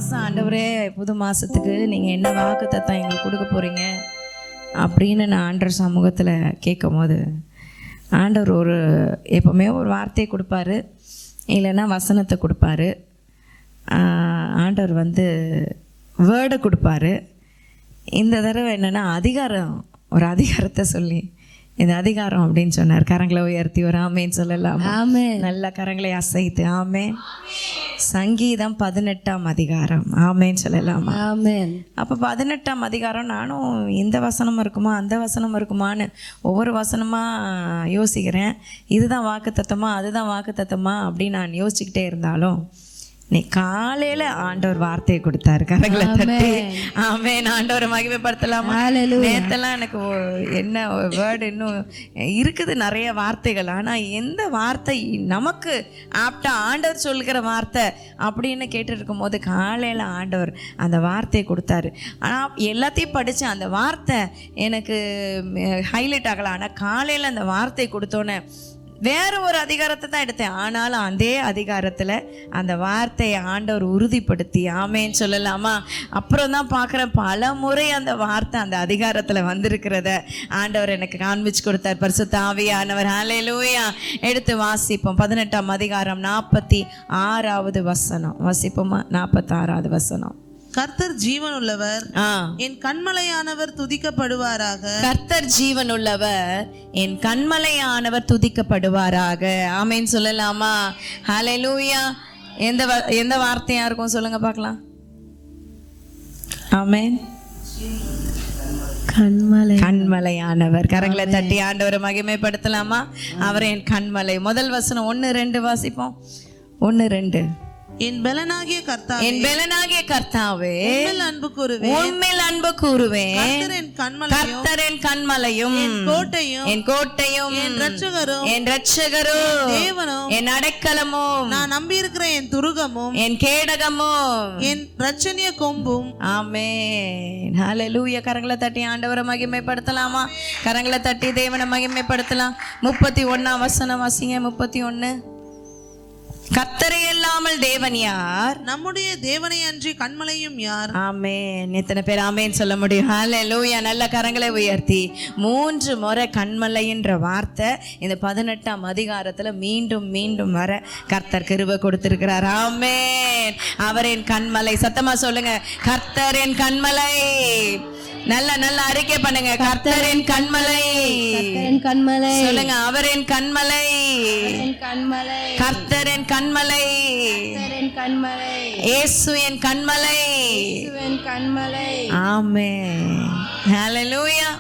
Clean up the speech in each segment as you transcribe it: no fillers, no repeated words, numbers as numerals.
மாதம் ஆண்டவரே புது மாதத்துக்கு நீங்கள் என்ன வாக்குத்தத்தம் எங்களுக்கு கொடுக்க போகிறீங்க அப்படின்னு நான் ஆண்டவர் சமூகத்தில் கேட்கும் போது ஆண்டவர் எப்போவுமே ஒரு வார்த்தையை கொடுப்பாரு, இல்லைன்னா வசனத்தை கொடுப்பாரு. ஆண்டவர் வேர்டை கொடுப்பாரு. இந்த தடவை என்னென்னா ஒரு அதிகாரத்தை சொல்லி இந்த அதிகாரம் அப்படின்னு சொன்னார். கரங்களை உயர்த்தி ஒரு ஆமேன்னு சொல்லலாம். ஆமே. நல்ல கரங்களை அசைத்து ஆமே. சங்கீதம் 18ஆம் அதிகாரம் ஆமேன்னு சொல்லலாம். ஆமென். அப்போ 18ஆம் அதிகாரம் நானும் இந்த வசனம் இருக்குமா அந்த வசனம் இருக்குமான்னு ஒவ்வொரு வசனமாக யோசிக்கிறேன். இதுதான் வாக்குத்தத்தமா அதுதான் வாக்குத்தத்தமா அப்படின்னு நான் யோசிச்சுக்கிட்டே இருந்தாலும் நீ காலையில ஆண்டவர் வார்த்தையை கொடுத்தாரு. கரங்களை தட்டி ஆமென். ஆண்டவரை மகிமைப்படுத்தலாமா? நேத்தெல்லாம் எனக்கு என்ன வேர்டு இன்னும் இருக்குது, நிறைய வார்த்தைகள். ஆனால் எந்த வார்த்தை நமக்கு ஆப்டா ஆண்டவர் சொல்லுகிற வார்த்தை அப்படின்னு கேட்டு இருக்கும் போது காலையில் ஆண்டவர் அந்த வார்த்தையை கொடுத்தாரு. ஆனால் எல்லாத்தையும் படித்து அந்த வார்த்தை எனக்கு ஹைலைட் ஆகலை. ஆனால் காலையில் அந்த வார்த்தை கொடுத்தோன்னே வேறு ஒரு அதிகாரத்தை தான் எடுத்தேன். ஆனாலும் அதே அதிகாரத்தில் அந்த வார்த்தையை ஆண்டவர் உறுதிப்படுத்தி ஆமேன்னு சொல்லலாமா? அப்புறம் தான் பார்க்குறேன் பல முறை அந்த வார்த்தை அந்த அதிகாரத்தில் வந்திருக்கிறத ஆண்டவர் எனக்கு காண்பிச்சு கொடுத்தார். பரிசுத்த ஆவியானவர். ஹல்லேலூயா. எடுத்து வாசிப்போம். 18ஆம் அதிகாரம் 46வது வசனம் வாசிப்போமா? 46வது வசனம். கர்த்தர் ஜீவனுள்ளவர், என் கண்மலையானவர் துதிக்கப்படுவாராக. கர்த்தர் ஜீவனுள்ளவர், என் கண்மலையானவர் துதிக்கப்படுவாராக. ஆமேன் சொல்லலாமா? ஹல்லேலூயா. எந்த வார்த்தையா இருக்கும் சொல்லுங்க பார்க்கலாம். ஆமேன். கண்மலையானவர். கரங்களை தட்டி ஆண்டவரை மகிமைப்படுத்தலாமா? அவர் என் கண்மலை. முதல் வசனம் 1-2 வாசிப்போம். 1-2. என் பெலனாகிய கர்த்தாவே, என் பெலனாகிய கர்த்தாவே, உம்மில் அன்பு கூறுவேன், உம்மில் அன்பு கூறுவேன். கர்த்தர் என் கண்மலையும், என் கோட்டையும், என் கோட்டையும், என் இரட்சகரும், என் இரட்சகரும், தேவனும், என் அடைக்கலமும், நான் நம்பியிருக்கிற என் துருகமும், என் கேடகமும், என் இரட்சணிய கொம்பும். ஆமென். ஹல்லேலூயா. கரங்களை தட்டி ஆண்டவரை மகிமைப்படுத்தலாமா? கரங்களை தட்டி தேவனை மகிமைப்படுத்தலாம். 31ஆம் வசனம் வாசிங்க. 31. கர்த்தரை இல்லாமல் தேவன் யார்? நம்முடைய தேவனை அன்றி கண்மலையும் யார்? ஆமென். எத்தனை பேர் ஆமென் சொல்ல முடியும்? ஹல்லேலூயா. நல்ல கரங்களை உயர்த்தி 3 முறை கண்மலைன்ற வார்த்தை இந்த 18ஆம் அதிகாரத்துல மீண்டும் மீண்டும் வர கர்த்தர் கிருபை கொடுத்திருக்கிறார். ஆமென். அவர் என் கண்மலை. சத்தமா சொல்லுங்க, கர்த்தர் என் கண்மலை. நல்ல அறிக்கை பண்ணுங்க. கர்த்தரின் கண்மலை. கண்மலை சொல்லுங்க. அவரின் கண்மலை. கர்த்தரின் கண்மலை. கண்மலை. இயேசுவின் கண்மலை. கண்மலை. ஆமென். ஹல்லேலூயா.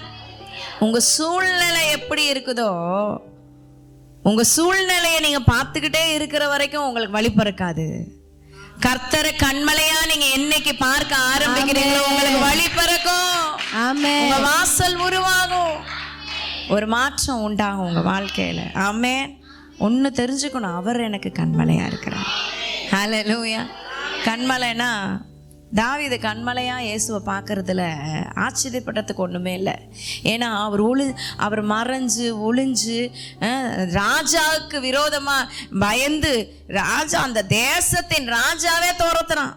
உங்க சூழ்நிலை எப்படி இருக்குதோ, உங்க சூழ்நிலையை நீங்க பார்த்துக்கிட்டே இருக்கிற வரைக்கும் உங்களுக்கு வழி பிறக்காது. கர்த்தரை கண்மலையா நீங்க என்னைக்கு பார்க்க ஆரம்பிக்கிறீங்களோ உங்களுக்கு வழி பிறக்கும். உங்க வாசல் உருவாகும். ஒரு மாற்றம் உண்டாகும் உங்க வாழ்க்கையில. ஆமென். ஒன்னு தெரிஞ்சுக்கணும், அவர் எனக்கு கண்மலையா இருக்கிறார். ஹல்லேலூயா. கண்மலைனா தாவீது கண்மலையா இயேசுவை பார்க்கறதுல ஆச்சரியப்பட்டதுக்கு ஒன்றுமே இல்லை. ஏன்னா அவர் மறைஞ்சு ஒளிஞ்சு ராஜாவுக்கு விரோதமாக பயந்து ராஜா, அந்த தேசத்தின் ராஜாவே துரத்துறான்.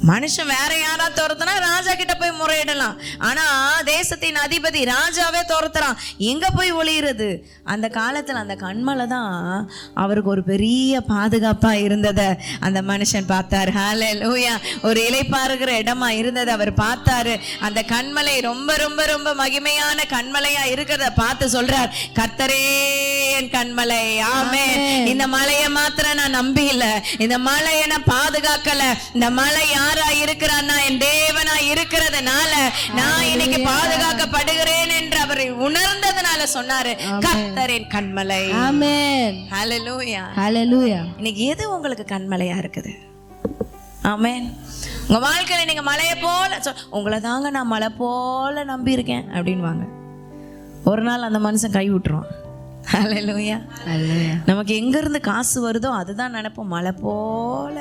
மனுஷன் வேற யாரா துரத்துனா ராஜா கிட்ட போய் முறையிடலாம். ஆனா தேசத்தின் அதிபதி ராஜாவே துரத்துறான். எங்க போய் ஒளியிறது? அந்த காலத்துல அந்த கண்மலை தான் அவருக்கு ஒரு பெரிய பாதுகாப்பா இருந்தத அந்த மனுஷன் பார்த்தாரு. ஹல்லேலூயா. ஒரு இளைப்பாறுகிற இடமா இருந்தது அவர் பார்த்தாரு. அந்த கண்மலை ரொம்ப ரொம்ப ரொம்ப மகிமையான கண்மலையா இருக்கிறத பார்த்து சொல்றார், கர்த்தரே என் கண்மலை. ஆமென். இந்த மலையை மாத்திரம் நான் நம்பி இல்லை, இந்த மலையை நான் பாதுகாக்கல. இந்த மலை யாரா இருக்கிறான்னா என் தேவனா இருக்கிறதுனால நான் இன்னைக்கு பாதுகாக்கப்படுகிறேன் என்று அவர் உணர்ந்ததுனால சொன்னாரு, கர்த்தரின் கண்மலை. ஆமென். ஹல்லேலூயா. ஹல்லேலூயா. இன்னைக்கு எது உங்களுக்கு கண்மலையா இருக்குது? ஆமென். உங்க வாழ்க்கையில நீங்க மலையை போல உங்களை தாங்க நான் மலை போல நம்பி இருக்கேன் அப்படின்வாங்க. ஒரு நாள் அந்த மனுஷன் கை விட்டுருவான். ஹல்லேலூயா. நமக்கு எங்க இருந்து காசு வருதோ அதுதான் நினைப்போம், மலை போல.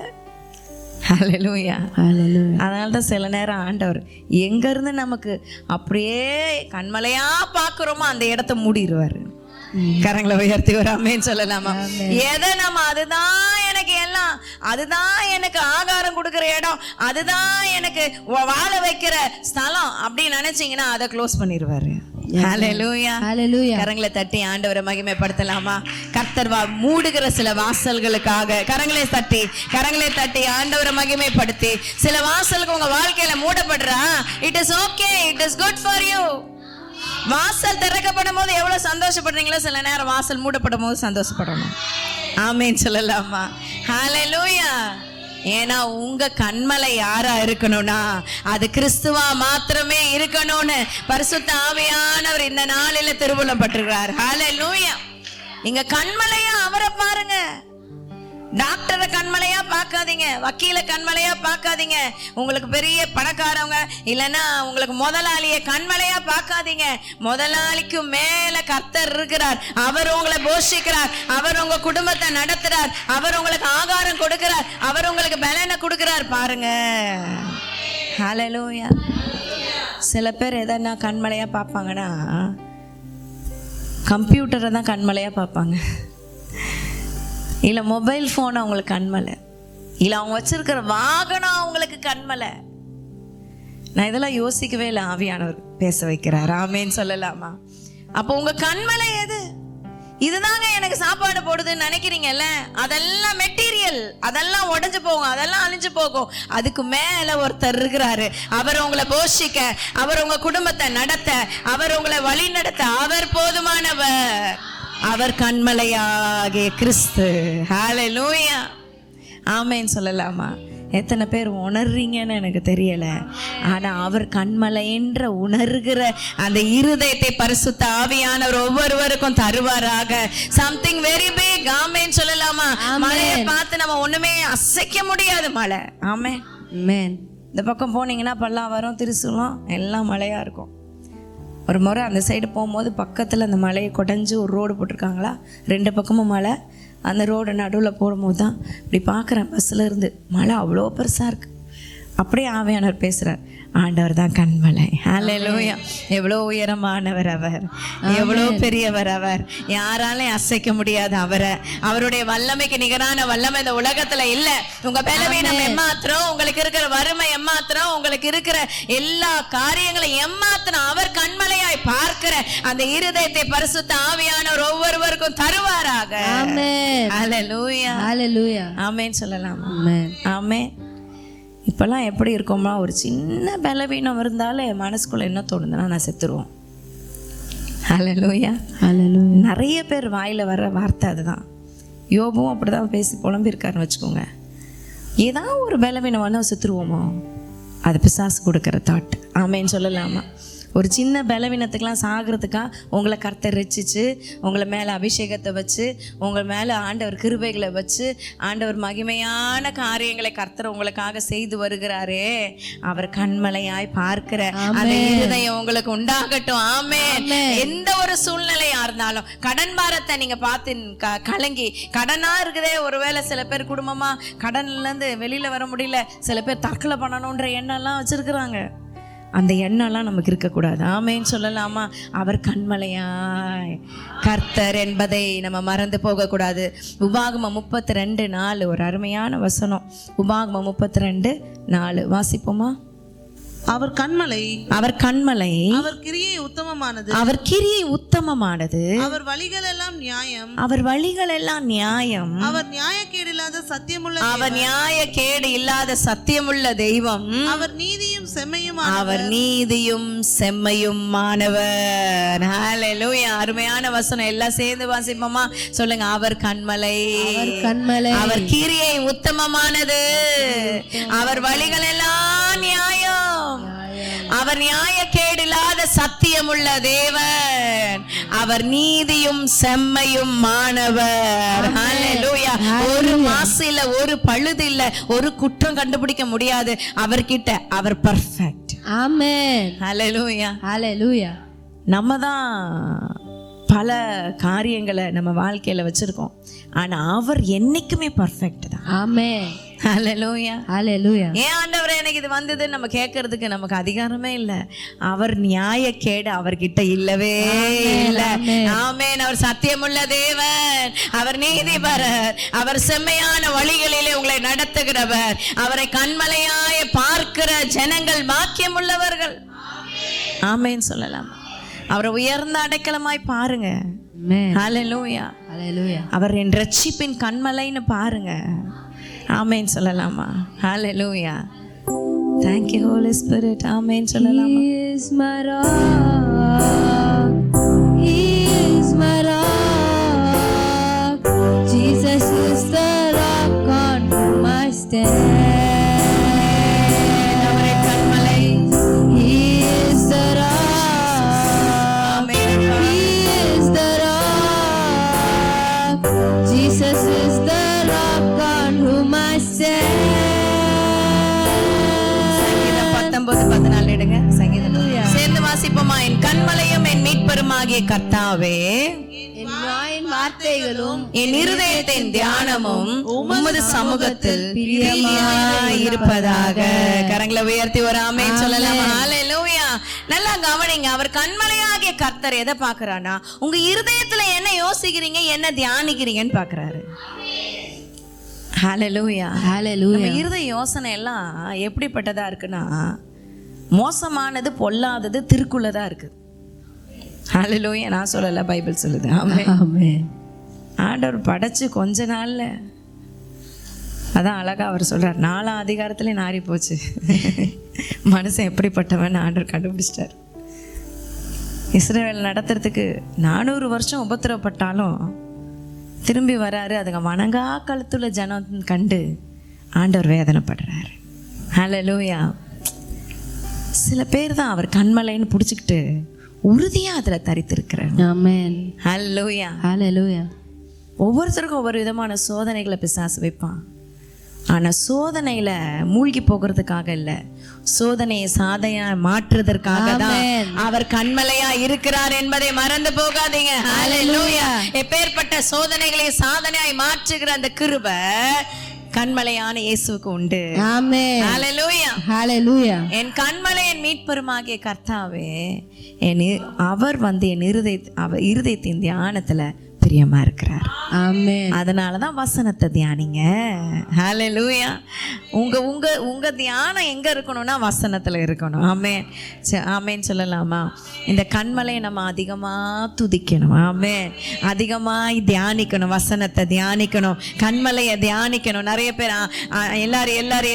ஹல்லேலூயா. அதனால தான் சில நேரம் ஆண்டவர் எங்க இருந்து நமக்கு அப்படியே கண்மலையா பார்க்குறோமோ அந்த இடத்த மூடிடுவார். கரங்களை உயர்த்தி ஒரு ஆமென் சொல்லலாமா? எதை நம்ம அதுதான் எனக்கு எல்லாம், அதுதான் எனக்கு ஆகாரம் கொடுக்கிற இடம், அதுதான் எனக்கு வாழ வைக்கிற ஸ்தலம் அப்படின்னு நினைச்சீங்கன்னா அதை க்ளோஸ் பண்ணிடுவாரு. ஹல்லேலூயா. ஹalleluya. கரங்களை தட்டி ஆண்டவரை மகிமைப்படுத்தலாமா? கர்த்தர் மூடுகிற சில வாசல்களுக்காக கரங்களை தட்டி ஆண்டவரை மகிமைப்படுத்தி, சில வாசலுக்கு உங்க வாழ்க்கையில மூடப்படுறா, it is okay, it is good for you. வாசல் திறக்கப்படும் போது எவ்வளவு சந்தோஷப்படுறீங்களோ, சில நேரம் வாசல் மூடப்படும் போது சந்தோஷப்படணும். ஆமென் சொல்லலாமா? ஹல்லேலூயா. ஏன்னா உங்க கண்மலை யாரா இருக்கணும்னா அது கிறிஸ்துவா மாத்திரமே இருக்கணும்னு பரிசுத்த ஆவியானவர் இந்த நாளில திருவுளப்பட்டிருக்கிறார். ஹல்லேலூயா. நீங்க கண்மலையா அவரை பாருங்க. டாக்டரை கண்மலையா பார்க்காதீங்க, வக்கீல கண்மலையா பார்க்காதீங்க, உங்களுக்கு பெரிய பணக்காரவங்க இல்லைன்னா உங்களுக்கு முதலாளிய கண்மலையா பார்க்காதீங்க. முதலாளிக்கு மேல கர்த்தர் இருக்கிறார். அவர் உங்களை போஷிக்கிறார், அவர் உங்க குடும்பத்தை நடத்துறார், அவர் உங்களுக்கு ஆகாரம் கொடுக்கிறார், அவர் உங்களுக்கு பலனை கொடுக்கிறார். பாருங்க. ஹல்லேலூயா. சில பேர் எதனா கண்மலையா பார்ப்பாங்கன்னா கம்ப்யூட்டரை தான் கண்மலையா பார்ப்பாங்க, இல்லை மொபைல் ஃபோன் அவங்களுக்கு கண்மலை, இல்லை அவங்க வச்சிருக்கிற வாகனம் அவங்களுக்கு கண்மலை. நான் இதெல்லாம் யோசிக்கவே இல்லை, ஆவியானவர் பேச வைக்கிறார். ஆமென் சொல்லலாமா? அப்போ உங்க கண்மலை எது? இதுதாங்க எனக்கு சாப்பாடு போடுதுன்னு நினைக்கிறீங்கல்ல, அதெல்லாம் மெட்டீரியல், அதெல்லாம் உடைஞ்சு போகும், அதெல்லாம் அழிஞ்சு போகும். அதுக்கு மேல ஒருத்தர் இருக்கிறாரு. அவர் உங்களை போஷிக்க, அவர் உங்க குடும்பத்தை நடத்த, அவர் உங்களை வழி நடத்த அவர் போதுமானவர். அவர் கண்மலையாகிய கிறிஸ்து. ஹல்லேலூயா. ஆமென் சொல்லலாமா? எத்தனை பேர் உணர்றீங்கன்னு எனக்கு தெரியல, ஆனா அவர் கண்மலை என்ற உணர்கிற அந்த இருதயத்தை பரிசுத்த ஆவியானவர் ஒவ்வொருவருக்கும் தருவாராக. Something very big. ஆமென் சொல்லலாமா? மழையை பார்த்து நம்ம ஒண்ணுமே அசைக்க முடியாது. மழை. ஆமென். இந்த பக்கம் போனீங்கன்னா பல்லாவரம், திருசூலம் எல்லாம் மழையா இருக்கும். ஒரு முறை அந்த சைடு போகும்போது பக்கத்தில் அந்த மலையை கொடைஞ்சு ஒரு ரோடு போட்டிருக்காங்களா, 2 பக்கமும் மலை. அந்த ரோடு நடுவில் போடும்போது தான் இப்படி பார்க்குறேன், பஸ்ஸில் இருந்து மலை அவ்வளோ பெருசாக இருக்குது. அப்படியே ஆவியானவர் பேசுகிறார், ஆண்டவர் தான் கண்மலை. ஹல்லேலூயா. எவ்வளோ உயரமானவர் அவர், எவ்வளோ பெரியவர் அவர், யாராலையும் அசைக்க முடியாது அவரை. அவருடைய வல்லமைக்கு நிகரான வல்லமை இந்த உலகத்துல இல்ல. உங்க பலவீனம் எம்மாத்திரம், உங்களுக்கு இருக்கிற வறுமை எம்மாத்திரம், உங்களுக்கு இருக்கிற எல்லா காரியங்களும் எம்மாத்திரம் அவர் கண்மலையாய் பார்க்கிற அந்த இருதயத்தை பரிசுத்த ஆவியானவர் ஒவ்வொருவருக்கும் தருவாராக. ஆமென். ஹல்லேலூயா. ஹalleluya. ஆமென் சொல்லலாம். ஆமென். ஆமென். இப்போல்லாம் எப்படி இருக்கோமா, ஒரு சின்ன பலவீனம் இருந்தாலே மனசுக்குள்ள என்ன தோணுதுன்னா நான் செத்துருவோம். ஹல்லேலூயா. ஹalleluya. நிறைய பேர் வாயில வர்ற வார்த்தை அதுதான். யோபும் அப்படிதான் பேசி புலம்பியிருக்காருன்னு வச்சுக்கோங்க. ஏதாவது ஒரு பலவீனம் வந்து செத்துருவோமோ, அது பிசாசு கொடுக்குற தாட். ஆமேன்னு சொல்லலாமா? ஒரு சின்ன பலவீனத்துக்கெலாம் சாகிறதுக்காக உங்களை கர்த்தர் ரட்சிச்சு, உங்களை மேலே அபிஷேகத்தை வச்சு, உங்கள் மேலே ஆண்டவர் கிருபைகளை வச்சு, ஆண்டவர் மகிமையான காரியங்களை கர்த்தர் உங்களுக்காக செய்து வருகிறாரே, அவர் கண்மலையாய் பார்க்கிற அந்த இருதயம் உங்களுக்கு உண்டாகட்டும். ஆமென். எந்த ஒரு சூழ்நிலையா இருந்தாலும், கடன் பாரத்தை நீங்க பார்த்து கலங்கி, கடனா இருக்குதே, ஒருவேளை சில பேர் குடும்பமா கடன்ல இருந்து வெளியில வர முடியல, சில பேர் தற்கொலை பண்ணணும்ன்ற எண்ணம் எல்லாம் வச்சிருக்கிறாங்க. அந்த எண்ணம்லாம் நமக்கு இருக்கக்கூடாது. ஆமேன்னு சொல்லலாமா? அவர் கண்மலையாய் கர்த்தர் என்பதை நம்ம மறந்து போகக்கூடாது. உபாகமம் 32:4 ஒரு அருமையான வசனம். உபாகமம் 32:4 வாசிப்போமா? அவர் கண்மலை, அவர் கண்மலை, அவர் கிரியை உத்தமமானது, அவர் கிரியை உத்தமமானது, அவர் வழிகள் எல்லாம் நியாயம், அவர் வழிகள் எல்லாம் நியாயம், அவர் நியாயக்கேடு இல்லாத சத்தியமுள்ள, அவர் நியாயக்கேடு இல்லாத சத்தியமுள்ள தெய்வம், அவர் நீதியும் செம்மையும், அவர் நீதியும் செம்மையுமானவர். ஹல்லேலூயா. அருமையான வசனம். எல்லாம் சேர்ந்து வாசிப்போமா? சொல்லுங்க. அவர் கண்மலை, அவர் கண்மலை, அவர் கிரியை உத்தமமானது, அவர் வழிகள் எல்லாம் நியாயம், அவர் நியாயக்கேடு இல்லாத சத்தியமுள்ள தேவன், அவர் நீதியும் செம்மையும் மாணவர். ஹல்லேலூயா. ஒரு மாசு இல்ல, ஒரு பழுது இல்ல, ஒரு குற்றம் கண்டுபிடிக்க முடியாது அவர்கிட்ட. அவர் பர்ஃபெக்ட். ஆமென். ஹல்லேலூயா. ஹalleluya. நம்ம தான் பல காரியங்களை நம்ம வாழ்க்கையில வச்சிருக்கோம், ஆனா அவர் என்னைக்குமே பர்ஃபெக்ட் தான். ஆமென். ஹல்லேலூயா. ஹalleluya. ஏன் ஆண்டவரே எனக்கு இது வந்ததுன்னு நம்ம கேட்கறதுக்கு நமக்கு அதிகாரமே இல்லை. அவர் நியாயக்கேடு அவர்கிட்ட இல்லவே இல்லை. ஆமென். அவர் சத்தியமுள்ள தேவன், அவர் நீதிபரர், அவர் செம்மையான வழிகளிலே உங்களை நடத்துகிறவர், அவரை கண்மலையாய பார்க்கிற ஜனங்கள் பாக்கியமுள்ளவர்கள். ஆமென் சொல்லலாம். அவரை உயர்ந்த அடைக்கலமாய் பாருங்க. Amen. ஹல்லேலூயா. Hallelujah. அவர் என் ரட்சிப்பின் கண்மலைன்னு பாருங்க. ஆமென் சொல்லலாமா? ஹல்லேலூயா. Thank you Holy Spirit. ஆமென் சொல்லலாமா? He is my rock. He is my rock. Jesus is the rock on whom I stand. அவரே கண்மலை. He is the rock. Amen. He is the rock. Jesus is the rock on whom I stand. சங்கீதம் 19:14 எடுங்க. சங்கீதம் சேர்ந்து வாசிப்போமா? என் கண்மலையும் என் மீட்பருமாகிய கர்த்தாவே, என் வாயின் வார்த்தைகளும் என் இருதயத்தின் தியானமும் உமது சமூகத்தில் பிரியமாய் இருப்பதாக. கரங்களை உயர்த்தி ஒரு ஆமென் சொல்லலாம். ஹல்லேலூயா. நல்லா கவனிங்க. அவர் கண்மலையாகிய கர்த்தர் எதை பார்க்கறானா? உங்க இருதயத்துல என்ன யோசிக்கிறீங்க, என்ன தியானிக்கிறீங்கன்னு பார்க்கறாரு. ஹல்லேலூயா. Hallelujah. நம்ம இருதய யோசனை எல்லாம் எப்படிப்பட்டதா இருக்குன்னா, மோசமானது, பொல்லாதது, திருக்குள்ளதா இருக்கு. ஹல்லேலூயா. நான் சொல்லல, பைபிள் சொல்லுது. ஆமென். Amen. ஆண்டவர் படைச்சு கொஞ்ச நாள்ல, அதான் அழகா அவர் சொல்றார், 4ஆம் அதிகாரத்திலே நாரி போச்சு. மனுஷன் எப்படிப்பட்டவன் ஆண்டவர் கண்டுபிடிச்சிட்டார். இஸ்ரவேல் நடத்துறதுக்கு 400 வருஷம் உபத்திரப்பட்டாலும் திரும்பி வராரு. அதுங்க வணங்கா கழுத்துள்ள ஜனம் கண்டு ஆண்டவர் வேதனைப்படுறாரு. ஹல்லேலூயா. சில பேர் தான் அவர் கண்மலைன்னு பிடிச்சிக்கிட்டு உறுதியா அதுல தரித்திருக்கிறார். Amen. ஹல்லேலூயா. Hallelujah. ஒவ்வொருத்தருக்கும் ஒவ்வொரு விதமான சோதனைகளை பிசாசு வைப்பான். ஆனா சோதனையில மூழ்கி போகிறதுக்காக இல்ல, சோதனையை சாதையா மாற்றுவதற்காக தான் அவர் கண்மலையா இருக்கிறார் என்பதை மறந்து போகாதீங்க. ஹல்லேலூயா. எப்பேற்பட்ட சோதனைகளை சாதனையாய் மாற்றுகிற அந்த கிருபை கண்மலையான இயேசுவுக்கு உண்டு. Amen. ஹல்லேலூயா. Hallelujah. என் கண்மலை என் மீட்பெருமாகிய கர்த்தாவே, அவர் என் இருதயத்தின் தியானத்துல பிரியமா இருக்கிறார். Amen. அதனாலதான் வசனத்தை தியானிங்க. ஹல்லேலூயா. உங்க உங்க உங்க தியானம் எங்க இருக்கணும்னா வசனத்துல இருக்கணும். ஆமென். ஆமென் சொல்லலாமா? இந்த கண்மலையை நம்ம அதிகமா துதிக்கணும். ஆமென். அதிகமாய் தியானிக்கணும், வசனத்தை தியானிக்கணும், கண்மலையை தியானிக்கணும். நிறைய பேர்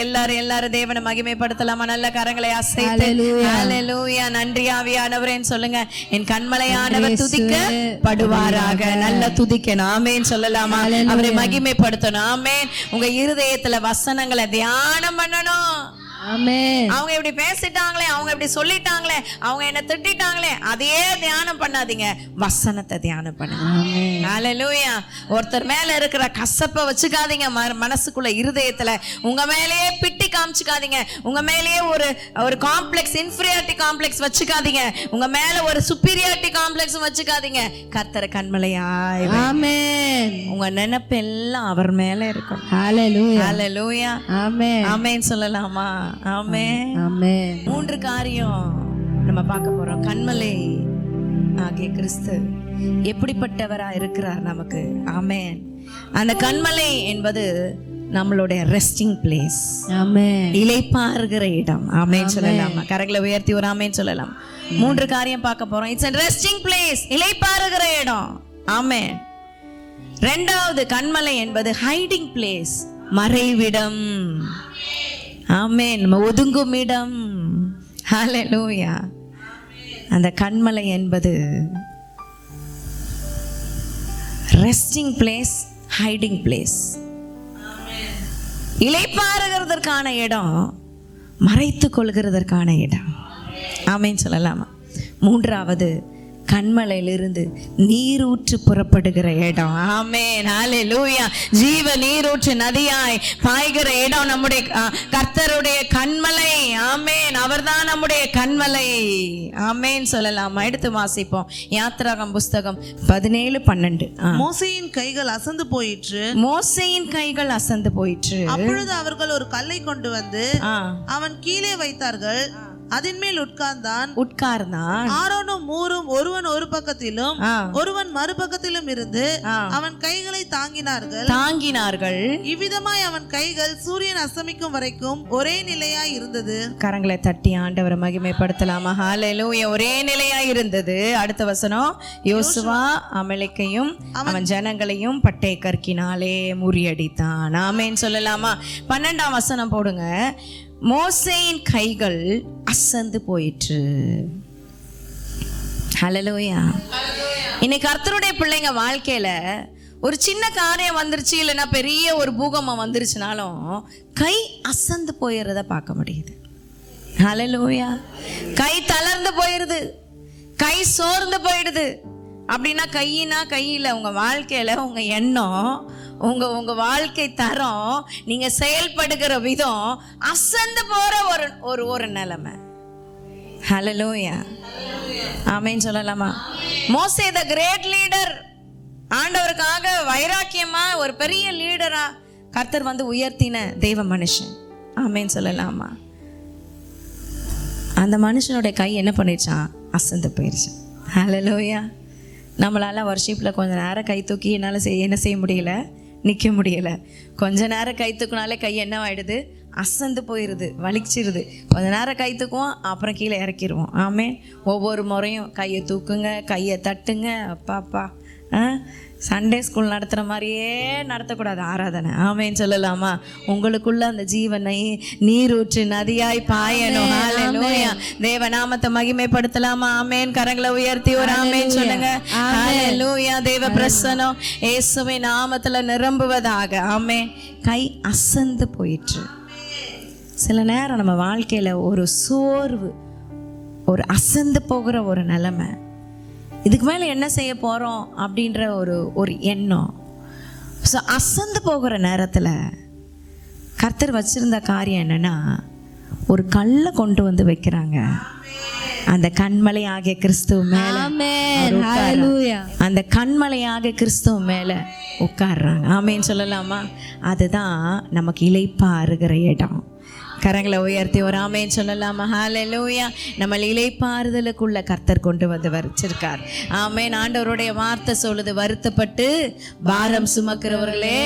எல்லாரும் தேவனை மகிமைப்படுத்தலாமா? நல்ல கரங்களை அசைத்து ஹல்லேலூயா. நன்றி ஆவியானவரேன்னு சொல்லுங்க. என் கண்மலையானவர் துதிக்கப்படுவாராக. நல்ல துதிக்கணும். ஆமென் சொல்லலாமா? அவரை மகிமைப்படுத்தணும். ஆமென். உங்க இருதயத்துல வசனங்களை தியானம் பண்ணணும். Amen. அவங்க இப்படி பேசிட்டாங்களே, அவங்க இப்படி சொல்லிட்டாங்களே, அவங்க என்ன திட்டாங்களே, அதையே தியானம் பண்ணாதீங்க, வசனத்தை தியானம் பண்ணுங்க. ஹல்லேலூயா. ஒருத்தர் மேல இருக்கிற கசப்பை வச்சுக்காதீங்க மனசுக்குள்ள, இருதயத்துல. உங்க மேலேயே பிட்டி காமிச்சுக்காதீங்க. உங்க மேலேயே ஒரு காம்ப்ளெக்ஸ், இன்ஃபீரியாரிட்டி காம்ப்ளெக்ஸ் வச்சுக்காதீங்க. உங்க மேல ஒரு சுப்பீரியாரிட்டி காம்ப்ளெக்ஸ் வச்சுக்காதீங்க. கர்த்தர் கண்மலையாய். Amen. உங்க நினைப்பு எல்லாம் அவர் மேல இருக்கும். Hallelujah. ஹல்லேலூயா. Amen. ஆமென் சொல்லலாமா? ஆமென். Amen. 3 காரியம் நம்ம பார்க்க போறோம். கண்மலை ஆகிய கிறிஸ்து எப்படிப்பட்டவரா இருக்கிறார் நமக்கு. ஆமென். அந்த கண்மலை என்பது நம்மளுடைய ரெஸ்டிங் பிளேஸ். Amen. இளைப்பாறுகிற இடம். ஆமென் சொல்லலாமா? கரங்களை உயர்த்தி ஒரு ஆமென் சொல்லலாம். 3 காரியம் பார்க்க போறோம். இட்ஸ் a ரெஸ்டிங் பிளேஸ், இளைப்பாறுகிற இடம். ஆமென். 2வது, கண்மலை என்பது ஹைடிங் பிளேஸ், மறைவிடம். ஆமென். ஒதுங்கும் இடம். ஹல்லேலூயா. அந்த கண்மலை என்பது ரெஸ்டிங் பிளேஸ், ஹைடிங் பிளேஸ். இளைப்பாறுகிறதற்கான இடம், மறைத்து கொள்கிறதற்கான இடம். ஆமென் சொல்லலாமா? 3வது, கண்மலையிலிருந்து நீரூற்று புறப்படுகிற இடம். ஆமென், ஹல்லேலூயா. ஜீவ நீரூற்று நதியாய் பாய்கிற இடம் நம்முடைய கர்த்தருடைய கண்மலை. ஆமென், அவர்தான் நம்முடைய கண்மலை. ஆமென் சொல்லலாமா? எடுத்து வாசிப்போம். யாத்திராகமம் புஸ்தகம் 17:12. மோசேயின் கைகள் அசந்து போயிற்று. மோசேயின் கைகள் அசந்து போயிற்று. அப்பொழுது அவர்கள் ஒரு கல்லை கொண்டு வந்து அவன் கீழே வைத்தார்கள். அதன் மேல் உட்கார்ந்தான். ஆரோனும் மூரும் ஒருவன் ஒரு பக்கத்திலும் ஒருவன் மறுபக்கத்திலும் இருந்து அவன் கைகளை தாங்கினார்கள். இவ்விதமாய் அவன் கைகள் சூரியன் அஸ்தமிக்கும் வரைக்கும் ஒரே நிலையாய் இருந்தது. கரங்களை தட்டி ஆண்டவரை மகிமைப்படுத்தலாமா? ஹல்லேலூயா. ஒரே நிலையாய் இருந்தது. அடுத்த வசனம், யோசுவா அமலேக்கையும் அவன் ஜனங்களையும் பட்டை கற்கினாலே முறியடித்தான். ஆமென் சொல்லலாமா? 12ஆம் வசனம் போடுங்க. மோசேயின் கைகள் அசந்து போயிற்று. ஹல்லேலூயா. இன்னைக்கு கர்த்தருடைய பிள்ளைங்க வாழ்க்கையில ஒரு சின்ன காரியம் வந்துருச்சு, இல்லைன்னா பெரிய ஒரு பூகம்பம் வந்துருச்சுனாலும் கை அசந்து போயிடுறத பார்க்க முடியுது. ஹல்லேலூயா. கை தளர்ந்து போயிடுது, கை சோர்ந்து போயிடுது. அப்படின்னா கையில் உங்க வாழ்க்கையில உங்க எண்ணம், உங்க வாழ்க்கை தரம், நீங்க செயல்படுகிற விதம் அசந்து போற ஒரு நிலைமை. ஹல்லேலூயா. ஆமென் சொல்லலாமா? மோசே த கிரேட் லீடர், ஆண்டவருக்காக வைராக்கியமா ஒரு பெரிய லீடரா கர்த்தர் வந்து உயர்த்தின தெய்வ மனுஷன். ஆமென் சொல்லலாமா? அந்த மனுஷனுடைய கை என்ன பண்ணிடுச்சான்? அசந்து போயிடுச்சு. ஹல்லேலூயா. நம்மளால வர்ஷிப்பில் கொஞ்ச நேரம் கை தூக்கி என்னால் என்ன செய்ய முடியல, நிற்க முடியல. கொஞ்ச நேரம் கை தூக்குனாலே கை என்ன ஆகிடுது? அசந்து போயிடுது, வலிச்சிருது. கொஞ்ச நேரம் கை தூக்குவோம், அப்புறம் கீழே இறக்கிடுவோம். ஆமென். ஒவ்வொரு முறையும் கையை தூக்குங்க, கையை தட்டுங்க. அப்பாப்பா, சண்டே ஸ்கூல் நடத்துகிற மாதிரியே நடத்தக்கூடாது ஆராதனை. ஆமென் சொல்லலாமா? உங்களுக்குள்ள அந்த ஜீவனை நீரூற்று நதியாய் பாயணும். ஹல்லேலூயா. தேவ நாமத்தை மகிமைப்படுத்தலாமா? ஆமென். கரங்களை உயர்த்தி ஒரு ஆமென் சொல்லுங்க. ஹல்லேலூயா. தேவ பிரசன்னம் இயேசுவின் நாமத்துல நிரம்புவதாக. ஆமென். கை அசந்து போயிற்று. சில நேரம் நம்ம வாழ்க்கையில ஒரு சோர்வு, ஒரு அசந்து போகிற ஒரு நிலைமை, இதுக்கு மேலே என்ன செய்ய போகிறோம் அப்படின்ற ஒரு எண்ணம். ஸோ அசந்து போகிற நேரத்தில் கர்த்தர் வச்சிருந்த காரியம் என்னன்னா, ஒரு கல்லை கொண்டு வந்து வைக்கிறாங்க. அந்த கண்மலை ஆகிய கிறிஸ்துவ மேல, அந்த கண்மலை ஆகிய கிறிஸ்துவ மேல உட்கார்றாங்க. ஆமென் சொல்லலாமா? அதுதான் நமக்கு இளைப்பாறுகிற இடம். கரங்களை உயர்த்தி ஒரு ஆமென் சொல்லலாமா? ஹல்லேலூயா. நம்ம இளைப்பாறுதலுக்குள்ள கர்த்தர் கொண்டு வந்து வச்சிருக்கார். ஆமென். ஆண்டவருடைய வார்த்தை சொல்லுது, வருத்தப்பட்டு பாரம் சுமக்கிறவர்களே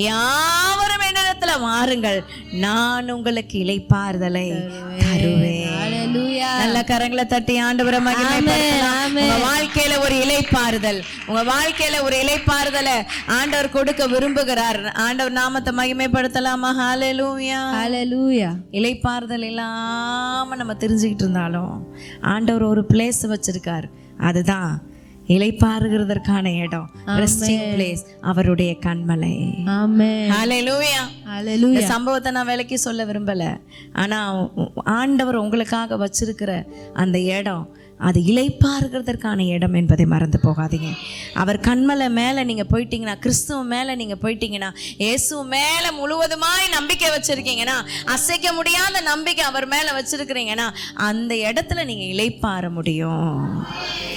யாவரும் என்னிடத்துல வாருங்கள், நான் உங்களுக்கு இளைப்பாறுதலை தருவேன். நல்ல கரங்களை தட்டி ஆண்டவரை மகிமைப்படுத்தலாம். உங்க வாழ்க்கையில ஒரு இளைப்பாறுதல், உங்க வாழ்க்கையில ஒரு இளைப்பாறுதலை ஆண்டவர் கொடுக்க விரும்புகிறார். ஆண்டவர் நாமத்தை மகிமைப்படுத்தலாமா? ஹல்லேலூயா. ஹல்லேலூயா. இளைப்பாறுதல் இல்லாம நம்ம தெரிஞ்சுக்கிட்டு இருந்தாலும் ஆண்டவர் ஒரு பிளேஸ் வச்சிருக்கார். அதுதான் இளைப்பாறுகிறதற்கான இடம், ரெஸ்டிங் பிளேஸ், அவருடைய கண்மலை. ஆமென். ஹல்லேலூயா. ஹல்லேலூயா. இந்த சம்பவத்தை நான் விலைக்கு சொல்ல விரும்பல, ஆனா ஆண்டவர் உங்களுக்காக வச்சிருக்கிற அந்த இடம் அது இளைப்பாறுகிறதற்கான இடம் என்பதை மறந்து போகாதீங்க. அவர் கண்மலை மேலே நீங்கள் போயிட்டீங்கன்னா, கிறிஸ்துவ மேலே நீங்கள் போயிட்டீங்கன்னா, இயேசு மேலே முழுவதுமாய் நம்பிக்கை வச்சுருக்கீங்கன்னா, அசைக்க முடியாத நம்பிக்கை அவர் மேலே வச்சுருக்கிறீங்கன்னா, அந்த இடத்துல நீங்கள் இளைப்பாற முடியும்.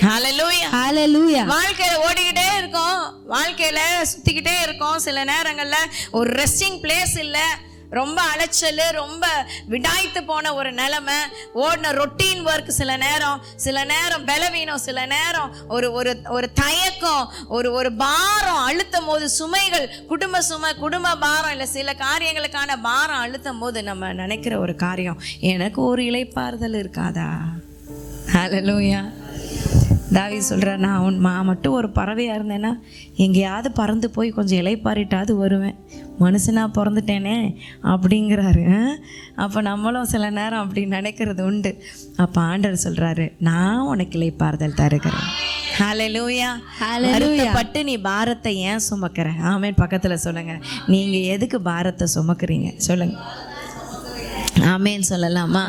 ஹல்லேலூயா. ஹல்லேலூயா. வாழ்க்கையில ஓடிக்கிட்டே இருக்கோம், வாழ்க்கையில சுத்திக்கிட்டே இருக்கோம். சில நேரங்கள்ல ஒரு ரெஸ்டிங் பிளேஸ் இல்லை, ரொம்ப அலைச்சல், ரொம்ப விடாய்த்து போன ஒரு நிலைமை, ஓடின ரொட்டீன் ஒர்க், சில நேரம் பலவீனம், சில நேரம் ஒரு தயக்கம், ஒரு பாரம் அழுத்தும் போது, சுமைகள், குடும்ப பாரம், இல்லை சில காரியங்களுக்கான பாரம் அழுத்தும் போது நம்ம நினைக்கிற ஒரு காரியம், எனக்கு ஒரு இளைப்பாறுதல் இருக்காதா? ஹல்லேலூயா. தாவீது சொல்கிறார், நான் மட்டும் ஒரு பறவையாக இருந்தேன்னா எங்கேயாவது பறந்து போய் கொஞ்சம் இலைப்பாரிட்டாவது வருவேன், மனுஷனாக பிறந்துட்டேனே அப்படிங்கிறாரு. அப்போ நம்மளும் சில நேரம் அப்படி நினைக்கிறது உண்டு. அப்போ ஆண்டவர் சொல்கிறாரு, நான் உனக்கு இளைப்பாறுதல் தருகிறேன். ஹல்லேலூயா. வருத்தப்பட்டு நீ பாரத்தை ஏன் சுமக்கிற? ஆமென். பக்கத்தில் சொல்லுங்க, நீங்கள் எதுக்கு பாரத்தை சுமக்கிறீங்க சொல்லுங்க. ஆமென் சொல்லலாமா?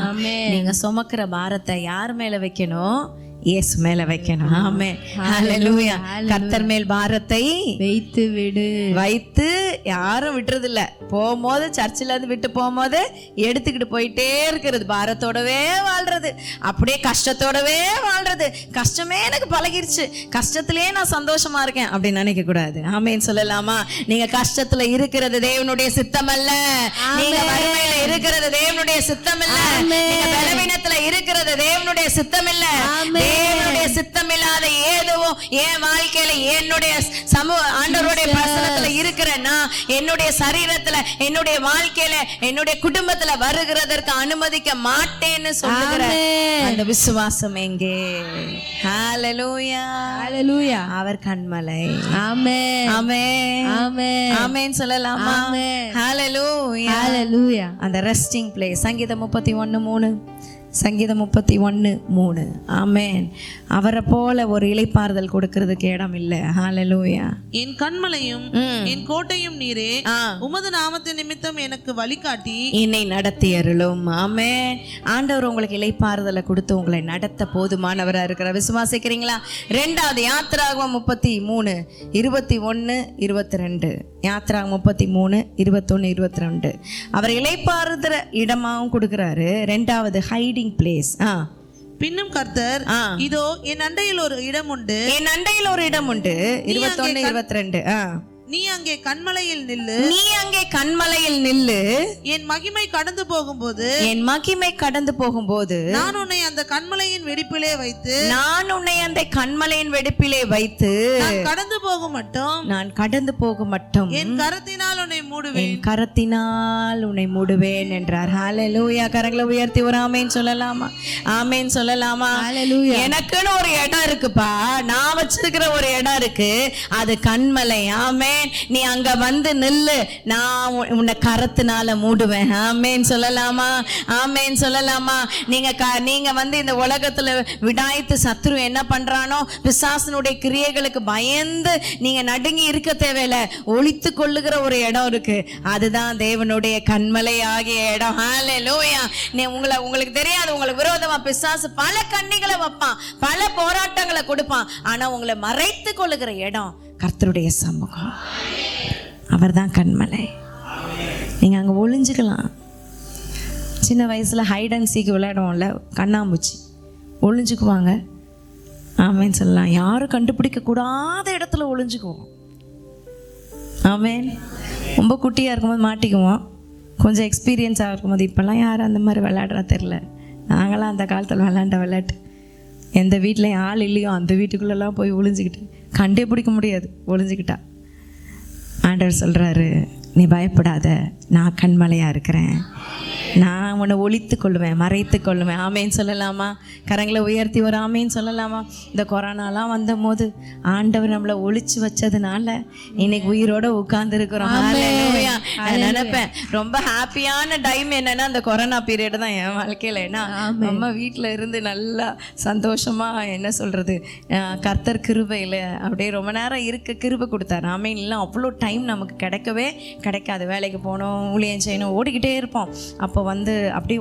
நீங்க சுமக்கிற பாரத்தை யார் மேல வைக்கணும்? இயேசு மேல வைக்கணும். ஆமென். ஹalleluya. கர்த்தர் மேல் பாரத்தை வைத்து விடு. வைத்து யாரும் விட்டுறது இல்ல. போகும்போது சர்ச்சில் இருந்து விட்டு போகும்போது எடுத்துக்கிட்டு போயிட்டே இருக்கிறது, பாரத்தோடவே வாழ்றது, அப்படியே கஷ்டத்தோடவே வாழ்றது. கஷ்டமே எனக்கு பழகிருச்சு, கஷ்டத்திலே நான் சந்தோஷமா இருக்கேன் அப்படின்னு நினைக்க கூடாது. ஆமென் சொல்லலாமா? நீங்க கஷ்டத்துல இருக்கிறது தேவனுடைய சித்தம் அல்ல. நீங்க வறுமையில இருக்கிறது தேவனுடைய சித்தம் இல்ல. நீங்க பலவீனத்துல இருக்கிறது தேவனுடைய சித்தம் இல்ல. தேவனுடைய சித்தம் இல்லாத ஏதுவும் என் வாழ்க்கையில என்னுடைய ஆண்டவருடைய பிரசன்னத்துல இருக்கிறேன்னா என்னுடைய சரீரத்துல என்னுடைய வாழ்க்கையில என்னுடைய குடும்பத்துல வருகிறதற்கு அனுமதிக்க மாட்டேன்னு சொல்லுகிற அந்த விசுவாசம் எங்கே? ஹalleluya. ஹalleluya. அவர் கண்மலை. ஆமென். ஆமென். ஆமென். ஆமென் சொல்லலாமா? ஹalleluya. ஹalleluya. அந்த ரெஸ்டிங் பிளேஸ். சங்கீதம் 31:3. சங்கீதம் 31:3. ஆமென். அவரை போல ஒரு இளைப்பாறுதல் கொடுக்கிறதுக்கு இடம் இல்லை. ஹalleluya. என் கண்மலையும் என் கோட்டையும் நீரே, உமது நாமத்தின் நிமித்தம் எனக்கு வழிகாட்டி என்னை நடத்தி அருளும். ஆமென். ஆண்டவர் உங்களுக்கு இளைப்பாறுதலை கொடுத்து உங்களை நடத்த போதுமானவராக இருக்கிறார். விசுவாசிக்கிறீங்களா? 2வது யாத்திராகமம் 33:21-22. யாத்திராகமம் 33:21-22. அவர் இளைப்பாறுதற இடமாவும் கொடுக்கிறாரு. 2வது ஹைடிங் பிளேஸ். பின்னும் கர்த்தர், இதோ என் அண்டையில் ஒரு இடம் உண்டு, என் அண்டையில் ஒரு இடம் உண்டு. 21-22. நீ அங்கே கண்மலையில் நில்லு, நீ அங்கே கண்மலையில் நில்லு. என் மகிமை கடந்து போகும்போது, என் மகிமை கடந்து போகும்போது நான் உன்னை அந்த கண்மலையின் வெடிப்பிலே வைத்து, நான் உன்னை அந்த கண்மலையின் வெடிப்பிலே வைத்து கடந்து போகும் மட்டும், நான் கடந்து போகும் மட்டும் என் கரத்தினால் உன்னை மூடுவேன், என் கரத்தினால் உன்னை மூடுவேன் என்றார். ஹalleluya. கரங்களை உயர்த்தி ஒரு ஆமென் சொல்லலாமா? ஆமென் சொல்லலாமா? ஹalleluya. எனக்குன்னு ஒரு இடம் இருக்குப்பா, நான் வச்சிருக்கிற ஒரு இடம் இருக்கு, அது கண்மலை. ஆமென். நீ அங்க வந்து நில்லு, நான் உன்னை கரத்தினால மூடுவேன். ஆமென் சொல்லலாமா? ஆமென் சொல்லலாமா? நீங்க வந்து இந்த உலகத்துல விடாய்த்து சத்துரு என்ன பண்றானோ பிசாசனுடைய கிரியைகளுக்கு பயந்து நீங்க நடுங்கி இருக்க தேவையில்ல. ஒளித்து கொள்ளுகிற ஒரு இடம் இருக்கு, அதுதான் தேவனுடைய கண்மலை ஆகிய இடம். ஹalleluya. உங்களுக்கு தெரியாது, உங்களுக்கு விரோதமா பிசாசு பல கண்ணிகளை வைப்பான், பல போராட்டங்களை கொடுப்பான். ஆனா உங்களை மறைத்து கொள்ளுகிற இடம் கர்த்தருடைய சமூகம். அவர் தான் கண்மலை. நீங்க அங்க ஒளிஞ்சுக்கலாம். சின்ன வயசுல ஹைட் அண்ட் சீக் விளையாடுவோம்ல, கண்ணாம்பூச்சி, ஒளிஞ்சுக்குவாங்க. ஆமென் சொல்லலாம். யாரும் கண்டுபிடிக்க கூடாத இடத்துல ஒளிஞ்சுக்குவோம். ஆமென். ரொம்ப குட்டியா இருக்கும்போது மாட்டிக்குவோம், கொஞ்சம் எக்ஸ்பீரியன்ஸாக இருக்கும்போது. இப்போல்லாம் யாரும் அந்த மாதிரி விளையாடுறா தெரில. நாங்களாம் அந்த காலத்தில் விளையாண்ட விளையாட்டு. எந்த வீட்டில் ஆள் இல்லையோ அந்த வீட்டுக்குள்ளெல்லாம் போய் ஒளிஞ்சிக்கிட்டு கண்டே பிடிக்க முடியாது, ஒளிஞ்சிக்கிட்டா. ஆண்டவர் சொல்கிறாரு, நீ பயப்படாத, நான் கண்மலையாக இருக்கிறேன், நான் உன்னை ஒளித்து கொள்ளுவேன், மறைத்து கொள்ளுவேன். ஆமேன்னு சொல்லலாமா? கரங்களை உயர்த்தி ஒரு ஆமேன்னு சொல்லலாமா? இந்த கொரோனாலாம் வந்த போது ஆண்டவர் நம்மளை ஒளிச்சு வச்சதுனால இன்னைக்கு உயிரோட உட்கார்ந்துருக்கிறோம். நான் நினைப்பேன் ரொம்ப ஹாப்பியான டைம் என்னன்னா அந்த கொரோனா பீரியட் தான் என் வாழ்க்கையில். ஏன்னா நம்ம வீட்டில் இருந்து நல்லா சந்தோஷமாக என்ன சொல்கிறது, கர்த்தர் கிருபையில் அப்படியே ரொம்ப நேரம் இருக்க கிருபை கொடுத்தாரு. ஆமேன். இல்லை அவ்வளோ டைம் நமக்கு கிடைக்கவே கிடைக்காது. வேலைக்கு போகணும், ஊழியம் செய்யணும், ஓடிக்கிட்டே இருப்போம். அப்போ வந்து அப்படியே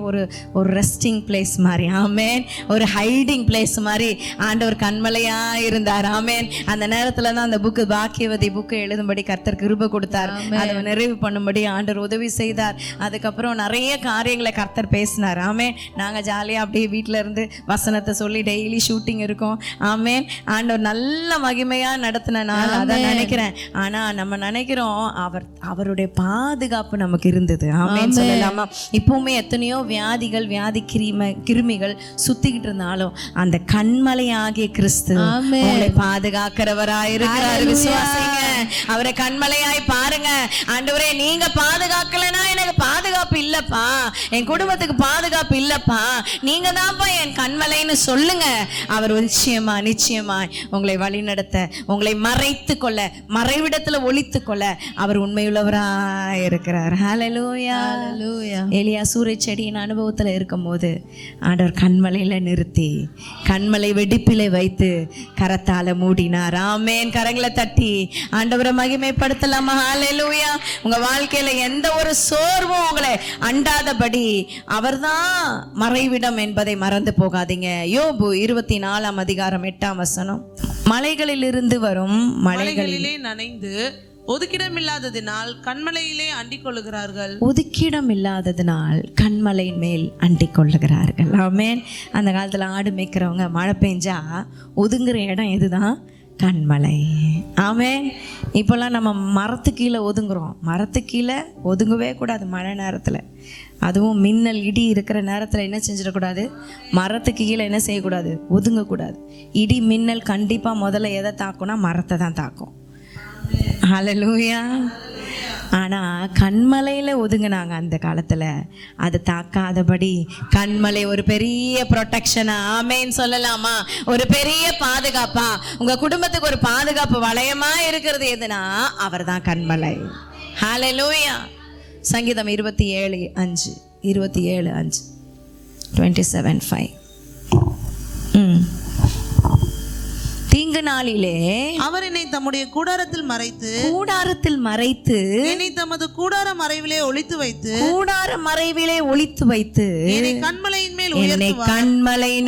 ஒரு ரெஸ்டிங் பிளேஸ் மாதிரி, ஆமேன், ஒரு ஹைடிங் பிளேஸ் மாதிரி ஆண்டவர் கண்மலையாக இருந்தார். ஆமேன். அந்த நேரத்தில் தான் அந்த புக்கு பாக்கியவதி புக்கு எழுதும்படி கர்த்தர் கிருபை கொடுத்தார். அதை நிறைவு பண்ணும்படி ஆண்டவர் உதவி செய்தார். அதுக்கப்புறம் நிறைய காரியங்களை கர்த்தர் பேசினார். ஆமேன். நாங்கள் ஜாலியாக அப்படியே வீட்டில் இருந்து வசனத்தை சொல்லி டெய்லி ஷூட்டிங் இருக்கும். ஆமேன். ஆண்டவர் நல்ல மகிமையாக நடத்தின நாள் அதான் நினைக்கிறேன். ஆனால் நம்ம நினைக்கிறோம் அவருடைய பாதுகாப்பு நமக்கு இருந்தது. ஆமேன் சொல்லலாமா? இப்பவுமே எத்தனையோ வியாதிகள், வியாதி கிருமிகள் சுத்திக்கிட்டு இருந்தாலும் அந்த கண்மலை ஆகிய கிறிஸ்து உங்களை பாதுகாக்கிறவராயிருக்கிறார். விசுவாசிங்க, அவரை கண்மலையாய் பாருங்க. ஆண்டவரே, நீங்க பாதுகாக்கலனா எனக்கு பாதுகாப்பு இல்லப்பா, என் குடும்பத்துக்கு பாதுகாப்பு இல்லப்பா, நீங்க தான்ப்பா என் கண்மலைன்னு சொல்லுங்க. அவர் நிச்சயமாய் உங்களை வழிநடத்த, உங்களை மறைத்து கொள்ள, மறைவிடத்துல ஒளித்து கொள்ள அவர் உண்மையுள்ளவராய் இருக்கிறார். ஹalleluya. எலியா இல்லையா? சூறை செடியின் அனுபவத்தில் இருக்கும்போது ஆண்டவர் கண்மலையில் நிறுத்தி கண்மலை வெடிப்பிலை வைத்து கரத்தால் மூடினார். ஆமென். கரங்களை தட்டி ஆண்டவரை மகிமைப்படுத்தலாமா? ஹல்லேலூயா. உங்கள் வாழ்க்கையில் எந்த ஒரு சோர்வும் உங்களை அண்டாதபடி அவர்தான் மறைவிடம் என்பதை மறந்து போகாதீங்க. யோபு 24 அதிகாரம் 8 வசனம். மலைகளிலிருந்து வரும் மலைகளிலே நனைந்து ஒதுக்கிடமில்லாததினால் கண்மலையிலே அண்டிக் கொள்ளுகிறார்கள். ஒதுக்கிடம் இல்லாததினால் கண்மலையின் மேல் அண்டிக் கொள்ளுகிறார்கள். ஆமென். அந்த காலத்தில் ஆடு மேய்க்கிறவங்க மழை பெஞ்சா ஒதுங்குற இடம் எதுதான்? கண்மலை. ஆமென். இப்போல்லாம் நம்ம மரத்து கீழே ஒதுங்குறோம். மரத்து கீழே ஒதுங்கவே கூடாது மழை நேரத்தில். அதுவும் மின்னல் இடி இருக்கிற நேரத்தில் என்ன செஞ்சிடக்கூடாது? மரத்துக்கு கீழே என்ன செய்யக்கூடாது? ஒதுங்கக்கூடாது. இடி மின்னல் கண்டிப்பாக முதல்ல எதை தாக்கும்னா மரத்தை தான் தாக்கும். ஹல்லேலூயா. ஆனால் கண்மலையில் ஒதுங்கினாங்க அந்த காலத்தில். அது தாக்காதபடி கண்மலை ஒரு பெரிய ப்ரொடெக்ஷனா? ஆமேன்னு சொல்லலாமா? ஒரு பெரிய பாதுகாப்பா உங்கள் குடும்பத்துக்கு ஒரு பாதுகாப்பு வளையமா இருக்கிறது எதுனா அவர் தான் கண்மலை. ஹல்லேலூயா. சங்கீதம் 27:5 27:5 தீங்கு நாளிலே அவர் என்னை தம்முடைய கூடாரத்தில் மறைத்து என்னை தமது கூடார மறைவிலே ஒளித்து வைத்து என்னை கண்மலையின்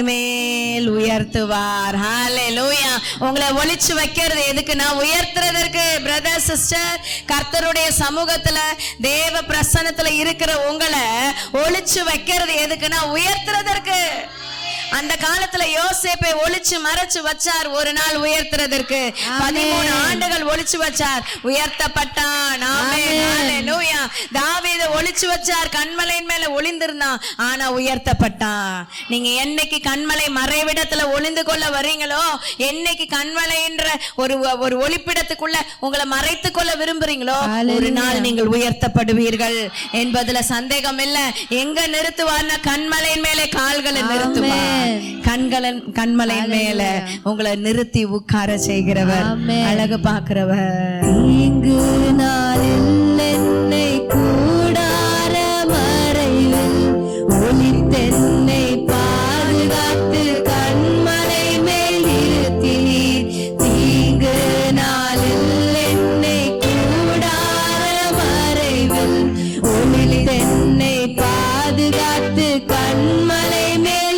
மேல் உயர்த்துவார். ஹல்லேலூயா. உங்களை ஒளிச்சு வைக்கிறது எதுக்குன்னா உயர்த்துறதற்கு. பிரதர் சிஸ்டர், கர்த்தருடைய சமூகத்துல தேவ பிரசன்னத்துல இருக்கிற உங்களை ஒளிச்சு வைக்கிறது எதுக்குன்னா உயர்த்துறதற்கு. அந்த காலத்துல யோசேப்பை ஒளிச்சு மறைச்சு வச்சார் ஒரு நாள் உயர்த்துறதற்கு. 13 ஆண்டுகள் ஒளிச்சு வச்சார், உயர்த்தப்பட்டான். ஹல்லேலூயா. தாவீதை ஒளிச்சு வச்சார், கண்மலையின் மேல ஒளிந்திருந்தான், ஆனா உயர்த்தப்பட்டான். நீங்க என்னைக்கு கண்மலை மறைவிடத்துல ஒளிந்து கொள்ள வரீங்களோ, என்னைக்கு கண்மலைன்ற ஒரு ஒளிப்பிடத்துக்குள்ள உங்களை மறைத்து கொள்ள விரும்புறீங்களோ, ஒரு நாள் நீங்கள் உயர்த்தப்படுவீர்கள் என்பதுல சந்தேகம் இல்லை. எங்க நிறுத்துவார்னா கண்மலையின் மேலே கால்களை நிறுத்துவார். கண்மலையின் மேல உங்களை நிறுத்தி உட்கார செய்கிறவர், அழகு பார்க்கிறவர். இங்கு நாளில் என்னை கூடார மறைவில் ஒளித்தென்னை பாதுகாத்து கண்மலை மேல் நிறுத்தினீர். தீங்கு நாளில் என்னை கூடார மறைவில் ஒளித்தென்னை பாதுகாத்து கண்மலை மேல்.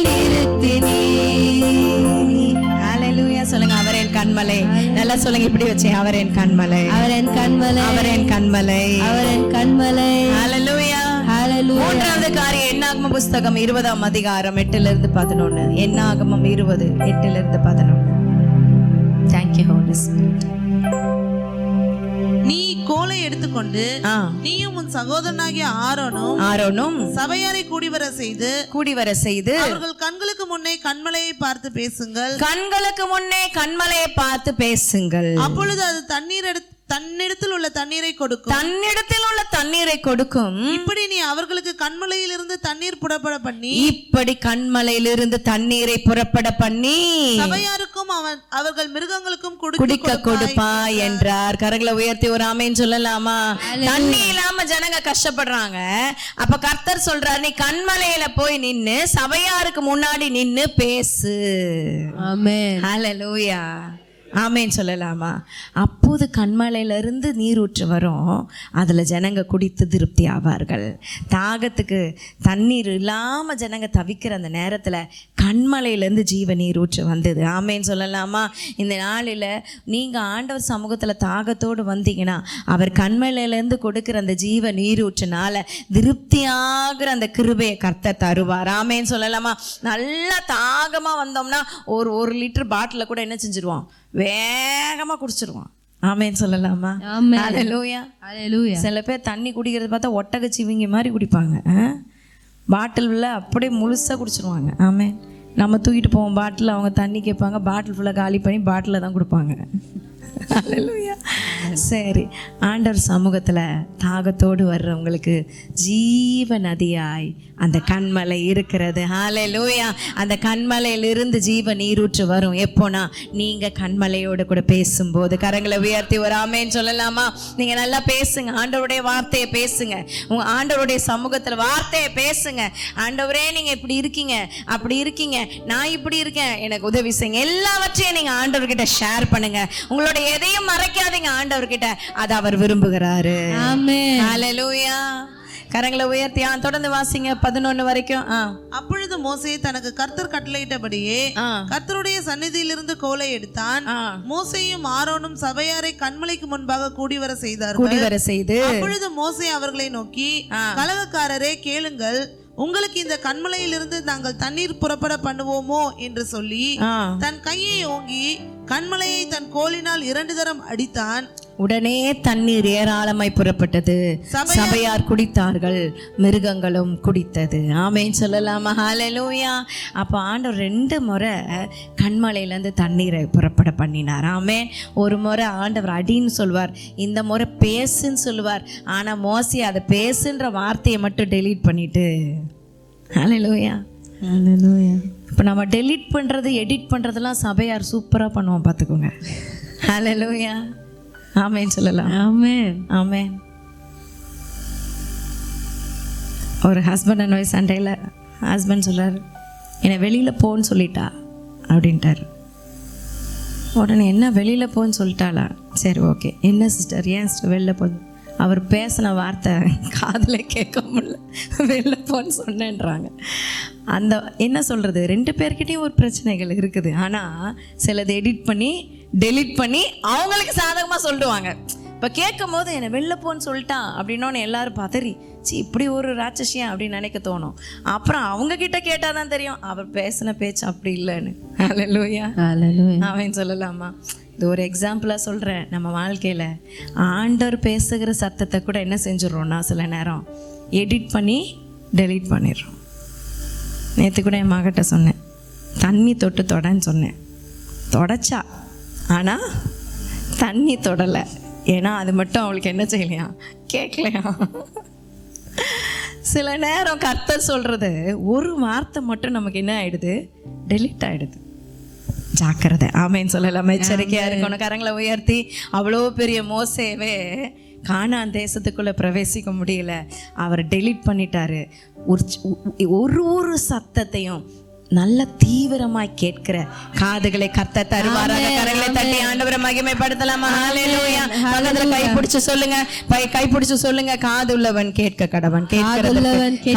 சொல்லுங்க, அவர் என் கண்மலை. நல்லா சொல்லுங்க, இப்படி வச்சு, அவர் என் கண்மலை, அவர் என் கண்மலை, அவர் என் கண்மலை, அவர் என் கண்மலை. ஹல்லேலூயா. மூன்றாவது காரியம் என்னாகமம் புஸ்தகம் 20 அதிகாரம் 8-11. என்னாகமம் 20 8-11. Thank you Holy Spirit. நீ கோலை எடுத்துக்கொண்டு நீயும் உன் சகோதரனாகிய ஆரோனும் சபையாரை கூடிவர செய்து அவர்கள் கண்களுக்கு முன்னே கண்மலையை பார்த்து பேசுங்கள். அப்பொழுது அது தன்னிடத்தில் உள்ள தண்ணீரை கொடுக்கும். இப்படி நீ அவர்களுக்கு கண்மலையிலிருந்து தண்ணீர் புறப்பட பண்ணி சபையாருக்கும் அவர்கள் மிருகங்களுக்கும் குடிக்க கொடுப்பாய் என்றார். கரங்களை உயர்த்தி ஒரு ஆமென் சொல்லலாமா? தண்ணி இல்லாம ஜனங்க கஷ்டப்படுறாங்க. அப்ப கர்த்தர் சொல்றார், நீ கண்மலையில போய் நின்னு சபையாருக்கு முன்னாடி நின்னு பேசு. ஆமென். ஹல்லேலூயா. ஆமேன் சொல்லலாமா? அப்போது கண்மலையிலிருந்து நீரூற்று வரும், அதில் ஜனங்க குடித்து திருப்தி ஆவார்கள். தாகத்துக்கு தண்ணீர் இல்லாமல் ஜனங்க தவிக்கிற அந்த நேரத்தில் கண்மலையிலேருந்து ஜீவ நீரூற்று வந்தது. ஆமேன் சொல்லலாமா? இந்த நாளில் நீங்கள் ஆண்டவர் சமூகத்தில் தாகத்தோடு வந்தீங்கன்னா அவர் கண்மலையிலேருந்து கொடுக்குற அந்த ஜீவ நீரூற்றுனால திருப்தியாகிற அந்த கிருபையை கர்த்தர் தருவார். ஆமேன் சொல்லலாமா? நல்லா தாகமாக வந்தோம்னா ஒரு லிட்டர் பாட்டில் கூட என்ன செஞ்சிருவோம், வேகமாக குடிச்சிருவான். ஆமேன்னு சொல்லலாமா? ஹல்லேலூயா. ஹல்லேலூயா. சில பேர் தண்ணி குடிக்கிறது பார்த்தா ஒட்டகச்சிவிங்கி மாதிரி குடிப்பாங்க. பாட்டிலில் அப்படியே முழுசாக குடிச்சிருவாங்க. ஆமேன். நம்ம தூக்கிட்டு போவோம் பாட்டில், அவங்க தண்ணி கேட்பாங்க, பாட்டில் ஃபுல்லாக காலி பண்ணி பாட்டிலில் தான் கொடுப்பாங்க. ஹல்லேலூயா. சரி, ஆண்டவர் சமூகத்துல தாகத்தோடு வர்றவங்களுக்கு ஜீவ நதியாய் அந்த கண்மலை இருக்கிறது. ஹல்லேலூயா. அந்த கண்மலையிலிருந்து ஜீவ நீரூற்று வரும். எப்போனா நீங்க கண்மலையோடு கூட பேசும்போது. கரங்களை உயர்த்தி ஒரு ஆமென் சொல்லலாமா? நீங்க நல்லா பேசுங்க, ஆண்டவருடைய வார்த்தையை பேசுங்க, உங்க ஆண்டவருடைய சமூகத்துல வார்த்தையை பேசுங்க. ஆண்டவரே நீங்க இப்படி இருக்கீங்க, அப்படி இருக்கீங்க, நான் இப்படி இருக்கேன், எனக்கு உதவி செய்யுங்க. எல்லாவற்றையும் நீங்க ஆண்டவர்கிட்ட ஷேர் பண்ணுங்க. உங்களோட எதையும் மறைக்காதீங்க ஆண்டவர்கிட்ட. அது அவர் விரும்புகிறாரு. ஆமென். ஹல்லேலூயா. கரங்களை உயர்த்தி தொடர்ந்து வாசிங்க 11 வரைக்கும். அப்பொழுது மோசே தனக்கு கர்த்தர் கட்டளையிட்டபடியே கர்த்தருடைய சந்நிதியிலிருந்து கோலை எடுத்தான். மோசேயும் ஆரோனும் சபையாரை கண்மலைக்கு முன்பாக கூடி வர செய்து அப்பொழுது மோசே அவர்களை நோக்கி, கலகக்காரரே கேளுங்கள், உங்களுக்கு இந்த கண்மலையிலிருந்து நாங்கள் தண்ணீர் புறப்பட பண்ணுவோமோ என்று சொல்லி தன் கையை ஓங்கி கண்மலையை தன் கோலினால் 2 தரம் அடித்தான். உடனே தண்ணீர் ஏராளமாய் புறப்பட்டது, சபையார் குடித்தார்கள், மிருகங்களும் குடித்தது. ஆமென் சொல்லலாமா? ஹல்லேலூயா. அப்போ ஆண்டவர் 2 முறை கண்மலையிலேருந்து தண்ணீரை புறப்பட பண்ணினார். ஆமென். ஒரு முறை ஆண்டவர் அடின்னு சொல்வார், இந்த முறை பேசுன்னு சொல்லுவார். ஆனால் மோசே அதை பேசுன்ற வார்த்தையை மட்டும் டெலீட் பண்ணிட்டு, ஹல்லேலூயா ஹல்லேலூயா. இப்போ நம்ம டெலீட் பண்ணுறது, எடிட் பண்ணுறதெல்லாம் சபையார் சூப்பராக பண்ணுவோம், பார்த்துக்கோங்க. ஹல்லேலூயா. ஆமென் சொல்லலாம். ஆமென். ஆமென். ஒரு ஹஸ்பண்ட் அண்ட் ஒய்ஃப் சண்டையில் ஹஸ்பண்ட் சொல்கிறார், என்னை வெளியில் போன்னு சொல்லிட்டா அப்படின்ட்டார். உடனே என்ன வெளியில் போன்னு சொல்லிட்டாளா? சரி ஓகே, என்ன சிஸ்டர், ஏன் சிஸ்டர் வெளில போகுது? அவர் பேசின வார்த்தை காதில் கேட்க முடியல, வெளில போன்னு சொன்னேன்றாங்க. அந்த என்ன சொல்கிறது, 2 பேர்கிட்டையும் ஒரு பிரச்சனைகள் இருக்குது. ஆனால் சிலது எடிட் பண்ணி டெலிட் பண்ணி அவங்களுக்கு சாதகமாக சொல்லிடுவாங்க. இப்போ கேட்கும் போது என்னை வெளில போன்னு சொல்லிட்டான் அப்படின்னோன்னு எல்லாரும் பதறி, இப்படி ஒரு ராட்சசியா அப்படின்னு நினைக்க தோணும். அப்புறம் அவங்க கிட்ட கேட்டால் தான் தெரியும் அவர் பேசின பேச்சு அப்படி இல்லைன்னு. ஹல்லேலூயா ஹல்லேலூயா. அவன் சொல்லலாமா? இது ஒரு எக்ஸாம்பிளாக சொல்கிறேன். நம்ம வாழ்க்கையில் ஆண்டவர் பேசுகிற சத்தத்தை கூட என்ன செஞ்சிடறோம்னா சில நேரம் எடிட் பண்ணி டெலீட் பண்ணிடுறோம். நேற்று கூட என் மகிட்ட சொன்னேன், தண்ணி தொட்டு தொடன்னு சொன்னேன். தொடச்சா, ஆனால் தண்ணி தொடலை. ஏன்னா அது மட்டும் அவளுக்கு என்ன செய்யலையா, கேட்கலையா. சில நேரம் கர்த்தர் சொல்கிறது ஒரு வார்த்தை மட்டும் நமக்கு என்ன ஆகிடுது, டெலீட் ஆகிடுது. ஜாக்கிரதை. ஆமென் சொல்லலாம். எச்சரிக்கையாக இருக்கணும். கரங்களை உயர்த்தி. அவ்வளோ பெரிய மோசேவே கானான் தேசத்துக்குள்ளே பிரவேசிக்க முடியல, அவர் டெலீட் பண்ணிட்டாரு. ஒரு சத்தத்தையும் நல்ல தீவிரமாய் கேட்கிற காதுகளை கர்த்தர் தருவாராக. கரங்களை தட்டி ஆண்டவரை மகிமைப்படுத்தலாமா? ஹல்லேலூயா. பக்கத்துல கை பிடிச்சு சொல்லுங்க, கை பிடிச்சு சொல்லுங்க, காதுள்ளவன் கேட்க கடவன்,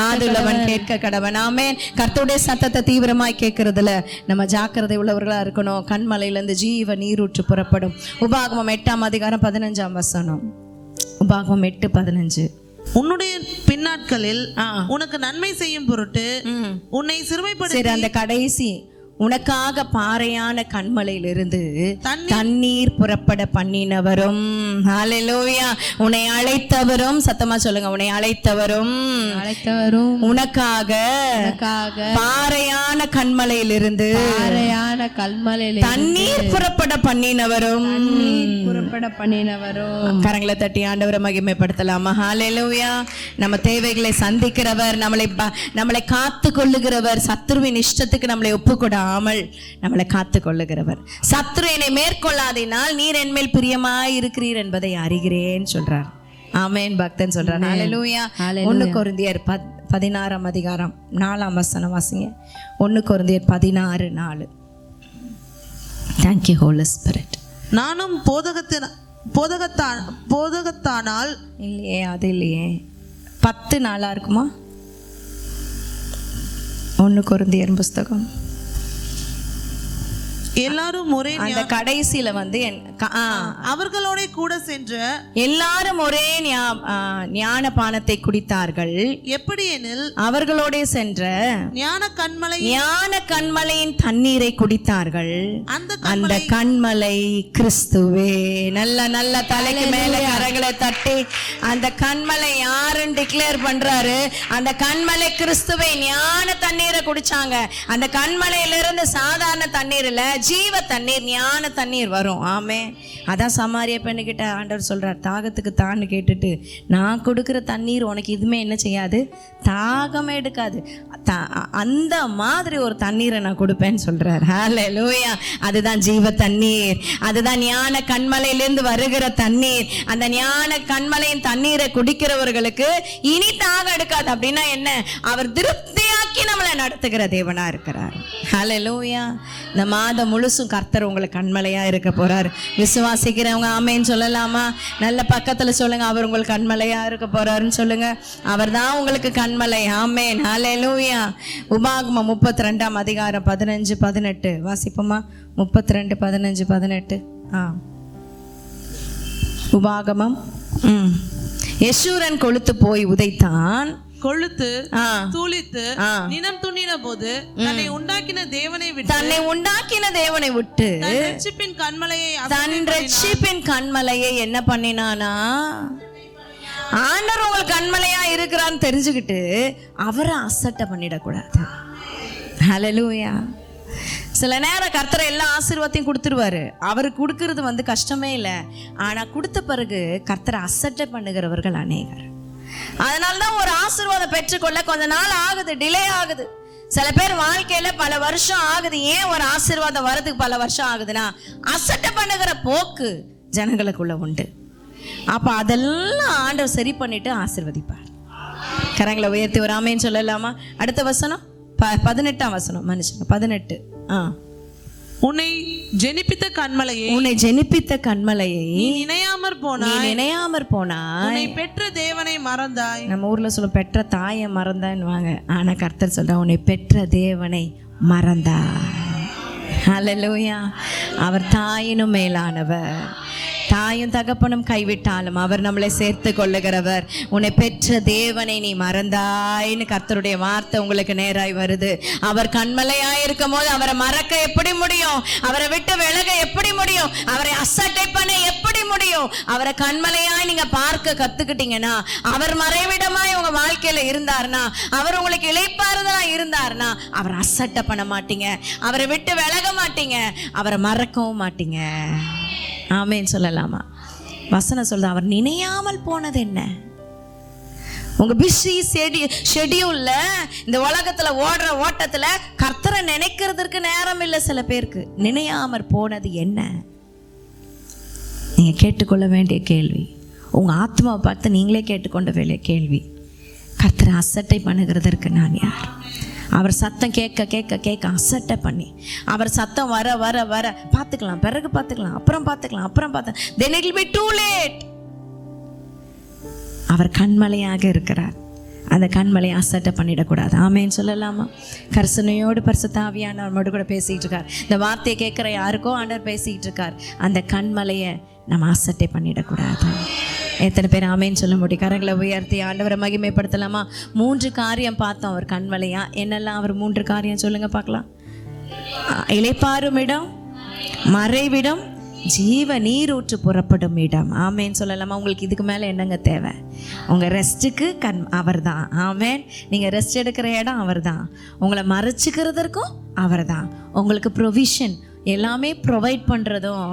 காதுள்ளவன் கேட்க கடவன். ஆமென். கர்த்தருடைய சத்தத்தை தீவிரமாய் கேட்கறதுல நம்ம ஜாக்கிரதை உள்ளவர்களா இருக்கணும். கண்மலையிலிருந்து ஜீவ நீரூற்று புறப்படும். உபாகமம் 8ஆம் அதிகாரம் 15ஆம் வசனம். உபாகமம் 8:15. உன்னுடைய பின்னாட்களில் உனக்கு நன்மை செய்யும் பொருட்டு உன்னை சிறுமைப்படுத்தி, அந்த கடைசி உனக்காக பாறையான கண்மலையிலிருந்து தண்ணீர் புறப்பட பண்ணினவரும், ஹல்லேலூயா, உன்னை அழைத்தவரும், சத்தமா சொல்லுங்க, உன்னை அழைத்தவரும் உனக்காக பாறையான கண்மலையிலிருந்து தண்ணீர் புறப்பட பண்ணினவரும். கரங்களை தட்டி ஆண்டவரை மகிமைப்படுத்தலாமா? ஹல்லேலூயா. நம்ம தேவைகளை சந்திக்கிறவர், நம்மளை காத்து கொள்ளுகிறவர், சத்துருவின் இஷ்டத்துக்கு நம்மளை ஒப்புக்கொடாமல் நம்மளை காத்து கொள்ளுகிறவர். சத்துரு என்னை மேற்கொள்ளாதினால் நீர் என் மேல் பிரியமாய் இருக்கிறீர் என்பதை அறிகிறேன் சொல்றார். ஆமென். பக்தன் சொல்றார். ஹல்லேலூயா. 1 கொரிந்தியர் 16ஆம் அதிகாரம் 4ஆம் வசனம் வாசிங்க. 1 கொரிந்தியர் 16:4. Thank you Holy Spirit. நானும் போதகத்தானால் இல்லையே, அது இல்லையே, 10 நாளா இருக்குமா? 1 கொரிந்தியர் புஸ்தகம் எல்லாரும் ஒரே அந்த கடைசியில வந்து அவர்களோட கூட சென்ற எல்லாரும் ஒரே ஞான பானத்தை குடித்தார்கள். எப்படி எனில் அவர்களோட சென்ற ஞான கண்மலையின் தண்ணீரை குடித்தார்கள். அந்த கண்மலை கிறிஸ்துவே. நல்ல தலைக்கு மேல கரங்களை தட்டி அந்த கண்மலை யாருன்னு டிக்ளேர் பண்றாரு. அந்த கண்மலை கிறிஸ்துவே. ஞான தண்ணீரை குடிச்சாங்க. அந்த கண்மலையிலிருந்து சாதாரண தண்ணீர் இல்ல, ஜீவ தண்ணீர், ஞான தண்ணீர் வரும். ஆமே. அதான் சமாரிய பெண்ணுக்கிட்ட ஆண்டவர் சொல்றார், தாகத்துக்கு தான்னு கேட்டுட்டு நான் கொடுக்குற தண்ணீர் உனக்கு இதுமே என்ன செய்யாது, தாகமே எடுக்காது. அந்த மாதிரி ஒரு தண்ணீரை நான் கொடுப்பேன்னு சொல்றார். ஹல்லேலூயா. அதுதான் ஜீவ தண்ணீர், அதுதான் ஞான கண்மலையிலிருந்து வருகிற தண்ணீர். அந்த ஞான கண்மலையின் தண்ணீரை குடிக்கிறவர்களுக்கு இனி தாகம் எடுக்காது. அப்படின்னா என்ன? அவர் திருப்தியாக்கி நம்மளை நடத்துகிற தேவனா இருக்கிறார். ஹல்லேலூயா. இந்த மாதம் முழுசும் கர்த்தர் உங்களுக்கு கண்மலையா இருக்க போறார். விசுவாசிக்கிறவங்க ஆமேன்னு சொல்லலாமா? நல்ல பக்கத்துல சொல்லுங்க, அவர் உங்களுக்கு கண்மலையா இருக்க போறாருன்னு சொல்லுங்க. அவர் தான் உங்களுக்கு கண்மலை. ஆமேன். ஹல்லேலூயா. உபாகமம் 32ஆம் அதிகாரம் 15-18 வாசிப்போமா? 32, 15, 18. உபாகமம். யெஷூரன் கொழுத்து போய் உதைத்தான், கொழுத்து தூளித்து நினம் துணின போது தன்னை உண்டாக்கின தேவனை விட்டு தன் ரட்சிப்பின் கண்மலையை என்ன பண்ணினானா? ஆண்டவர் உங்களுக்கு கண்மலையா இருக்கிறான்னு தெரிஞ்சுக்கிட்டு அவரை அசட்டை பண்ணிடக்கூடாது. ஹல்லேலூயா. சில நேரம் கர்த்தரை எல்லா ஆசீர்வாதத்தையும் கொடுத்துருவாரு. அவர் கொடுக்கறது கஷ்டமே இல்லை. ஆனா கொடுத்த பிறகு கர்த்தரை அசட்டை பண்ணுகிறவர்கள் அநேகர். அதனால்தான் ஒரு ஆசீர்வாதம் பெற்றுக்கொள்ள கொஞ்ச நாள் ஆகுது, டிலே ஆகுது. சில பேர் வாழ்க்கையில பல வருஷம் ஆகுது. ஏன் ஒரு ஆசீர்வாதம் வரதுக்கு பல வருஷம் ஆகுதுன்னா, அசட்டை பண்ணுகிற போக்கு ஜனங்களுக்குள்ள உண்டு. அப்ப அதெல்லாம் ஆண்டவர் சரி பண்ணிட்டு ஆசீர்வதிப்பார். கரங்களை உயர்த்தி ஒரு ஆமேன்னு சொல்லலாமா? அடுத்த வசனம் 18ஆம் வசனம். மனுஷன் 18. உன்னை ஜெனிப்பித்த கண்மலையை நினையாமற் போனாய், உன்னை பெற்ற தேவனை மறந்தாய். நம்ம ஊர்ல சொல்ல பெற்ற தாயை மறந்தான்னு. ஆனா கர்த்தர் சொல்ற, உன்னை பெற்ற தேவனை மறந்தாய். ஹல்லேலூயா. அவர் தாயினும் மேலானவர். தாயும் தகப்பனும் கைவிட்டாலும் அவர் நம்மளை சேர்த்து கொள்ளுகிறவர். உன்னை பெற்ற தேவனை நீ மறந்தாய்ன்னு கர்த்தருடைய வார்த்தை உங்களுக்கு நேராய் வருது. அவர் கண்மலையாய் இருக்கும் போது அவரை மறக்க எப்படி முடியும்? அவரை விட்டு விலக எப்படி முடியும்? அவரை அசட்டை பண்ண எப்படி முடியும்? அவரை கண்மலையாய் நீங்க பார்க்க கத்துக்கிட்டீங்கன்னா, அவர் மறைவிடமாய் உங்க வாழ்க்கையில இருந்தார்னா, அவர் உங்களுக்கு இளைப்பாறுதலா இருந்தார்னா, அவர் அசட்டை பண்ண மாட்டீங்க, அவரை விட்டு விலக மாட்டீங்க, அவரை மறக்கவும் மாட்டீங்க. ஆமேன்னு சொல்லலாமா? வசனம் சொல்ற, அவர் நினையாமல் போனது என்ன? உங்க பிஸி ஷெட்யூல்ல இந்த உலகத்துல ஓடுற ஓட்டத்துல கர்த்தரை நினைக்கிறதுக்கு நேரம் இல்லை. சில பேருக்கு நினையாமற் போனது என்ன? நீங்க கேட்டுக்கொள்ள வேண்டிய கேள்வி, உங்க ஆத்மாவை பார்த்து நீங்களே கேட்டுக்கொண்ட வேண்டிய கேள்வி, கர்த்தரை அசட்டை பண்ணுகிறதற்கு நான் யார்? அவர் சத்தம் கேட்க கேட்க கேட்க அசட்டை பண்ணி, அவர் சத்தம் வர வர வர பார்த்துக்கலாம், பிறகு பார்த்துக்கலாம், அப்புறம் பார்த்துக்கலாம், then it will be too late. அவர் கண்மலையாக இருக்கிறார். அந்த கண்மலையை அசட்டை பண்ணிடக்கூடாது. ஆமேன்னு சொல்லலாமா? கர்சனையோடு பரிசுத்த ஆவியானவர் நம்மோடு கூட பேசிட்டு இருக்கார். இந்த வார்த்தையை கேட்குற யாருக்கோ ஆண்டவர் பேசிட்டு இருக்கார். அந்த கண்மலையை நம்ம அசட்டை பண்ணிடக்கூடாது. எத்தனை பேர் ஆமேன்னு சொல்ல முடியும்? கரங்களை உயர்த்தி ஆண்டவரை மகிமைப்படுத்தலாமா? 3 காரியம் பார்த்தோம் அவர் கண்மலையா. என்னெல்லாம் அவர் 3 காரியம் சொல்லுங்க பார்க்கலாம். இளைப்பாறும் இடம், மறைவிடம், ஜீவ நீரூற்று புறப்படும் இடம். ஆமேன்னு சொல்லலாமா? உங்களுக்கு இதுக்கு மேலே என்னங்க தேவை? உங்கள் ரெஸ்ட்டுக்கு அவர் தான். ஆமேன். நீங்கள் ரெஸ்ட் எடுக்கிற இடம் அவர் தான். உங்களை மறைச்சிக்கிறதற்கும் அவர் தான். உங்களுக்கு ப்ரொவிஷன் எல்லாமே ப்ரொவைட் பண்றதும்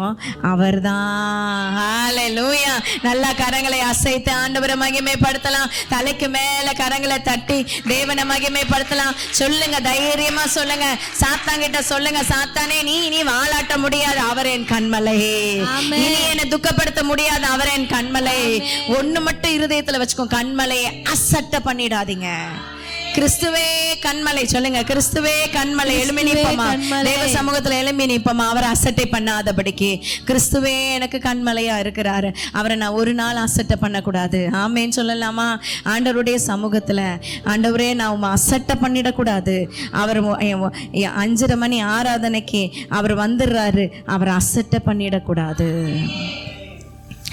அவர் தான். ஹல்லேலூயா. நல்லா கரங்களை அசைத்து ஆண்டவரை மகிமைப்படுத்தலாம். தலைக்கு மேல கரங்களை தட்டி தேவனை மகிமைப்படுத்தலாம். சொல்லுங்க, தைரியமா சொல்லுங்க. சாத்தான்கிட்ட சொல்லுங்க, சாத்தானே நீ இனி வாலாட்ட முடியாது, அவர் என் கண்மலை. இனி என்னை துக்கப்படுத்த முடியாது, அவர் என் கண்மலை. ஒண்ணு மட்டும் இருதயத்துல வச்சுக்கோ, கண்மலையை அசட்டை பண்ணிடாதீங்க. கிறிஸ்துவே கண்மலை. சொல்லுங்க, கிறிஸ்துவே கண்மலை. எழுமி நிப்போமா? தேவ சமூகத்துல எழுமி நிப்போமா? அவரை அசட்டை பண்ணாதபடிக்கு. கிறிஸ்துவே எனக்கு கண்மலையா இருக்கிறாரு, அவரை நான் ஒரு நாள் அசட்டை பண்ணக்கூடாது. ஆமேன்னு சொல்லலாமா? ஆண்டவருடைய சமூகத்துல, ஆண்டவரே நான் உங்க அசட்டை பண்ணிடக்கூடாது. அவர் 5:30 மணி ஆராதனைக்கு அவர் வந்துடுறாரு, அவரை அசட்டை பண்ணிடக்கூடாது.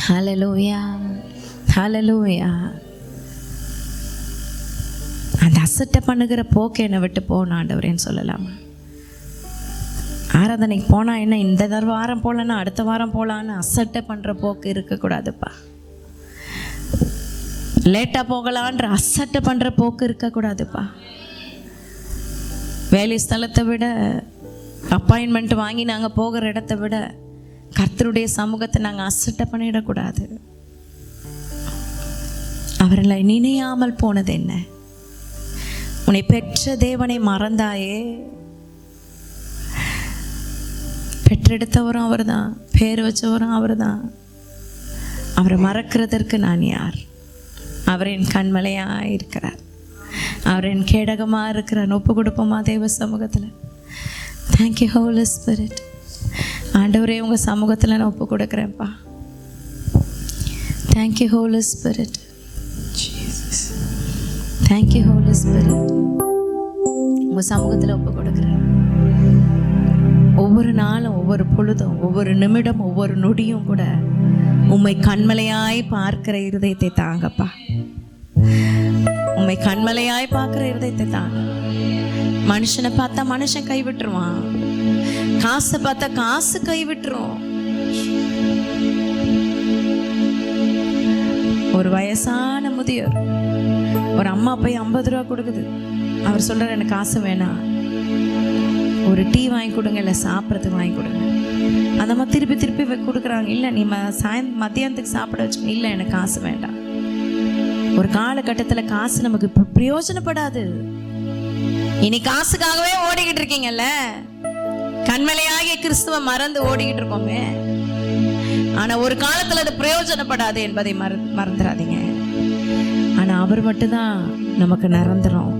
ஹல்லேலூயா, ஹல்லேலூயா. அந்த அசட்டை பண்ணுகிற போக்கு என்னை விட்டு போன ஆண்டவரேன்னு சொல்லலாமா? ஆராதனைக்கு போனா என்ன, இந்த வாரம் போகலன்னா அடுத்த வாரம் போகலான்னு அசட்டை பண்ற போக்கு இருக்கக்கூடாதுப்பா. லேட்டா போகலான்ற அசட்டை பண்ற போக்கு இருக்கக்கூடாதுப்பா. வேலை ஸ்தலத்தை விட அப்பாயின்மெண்ட் வாங்கி நாங்கள் போகிற இடத்த விட கர்த்தருடைய சமூகத்தை நாங்கள் அசட்டை பண்ணிடக்கூடாது. அவர்களை நினையாமல் போனது என்ன? உன்னை பெற்ற தேவனை மறந்தாயே. பெற்றெடுத்தவரும் அவர் தான், பேர் வச்சவரும் அவர் தான். அவரை மறக்கிறதற்கு நான் யார்? அவர் என் கண்மலையாக இருக்கிறார், அவர் என் கேடகமாக இருக்கிறார். ஒப்பு கொடுப்போமா தேவ சமூகத்தில்? Thank you holy spirit. ஆண்டவரே, உங்கள் சமூகத்தில் நான் ஒப்பு கொடுக்குறேன்ப்பா. Thank you holy spirit. Thank you holy spirit. உங்கள் சமூகத்தில் ஒப்பு கொடுக்குறேன். ஒவ்வொரு நாளும், ஒவ்வொரு பொழுதும், ஒவ்வொரு நிமிடம், ஒவ்வொரு நொடியும் கூட உம்மை கண்மலையாய் பார்க்கிற இருதயத்தை தாங்கப்பா. உம்மை கண்மலையாய் பார்க்கிற இருதயத்தை தாங்க. மனுஷனை பார்த்தா மனுஷன் கைவிட்டுருவான், காசை பார்த்தா காசு கைவிட்டுரும். ஒரு வயசான முதியோர், ஒரு அம்மா போய் 50 ரூபா கொடுக்குது. அவர் சொல்றாரு, எனக்கு காசு வேணாம், ஒரு டீ வாங்கி கொடுங்க, இல்லை சாப்பிட்றதுக்கு வாங்கி கொடுங்க. அந்த மாதிரி திருப்பி திருப்பி கொடுக்குறாங்க. இல்லை நீ மத்தியானத்துக்கு சாப்பிட வச்சுக்கோ. இல்லை எனக்கு காசு வேண்டாம். ஒரு காலகட்டத்தில் காசு நமக்கு பிரயோஜனப்படாது. இனி காசுக்காகவே ஓடிக்கிட்டு இருக்கீங்கல்ல, கண்மலையாகிய கிறிஸ்துவ மறந்து ஓடிக்கிட்டு இருக்கோமே. ஆனா ஒரு காலத்துல அது பிரயோஜனப்படாது என்பதை மறந்துடாதீங்க. ஆனா அவர் மட்டும்தான் நமக்கு நிரந்தரம்.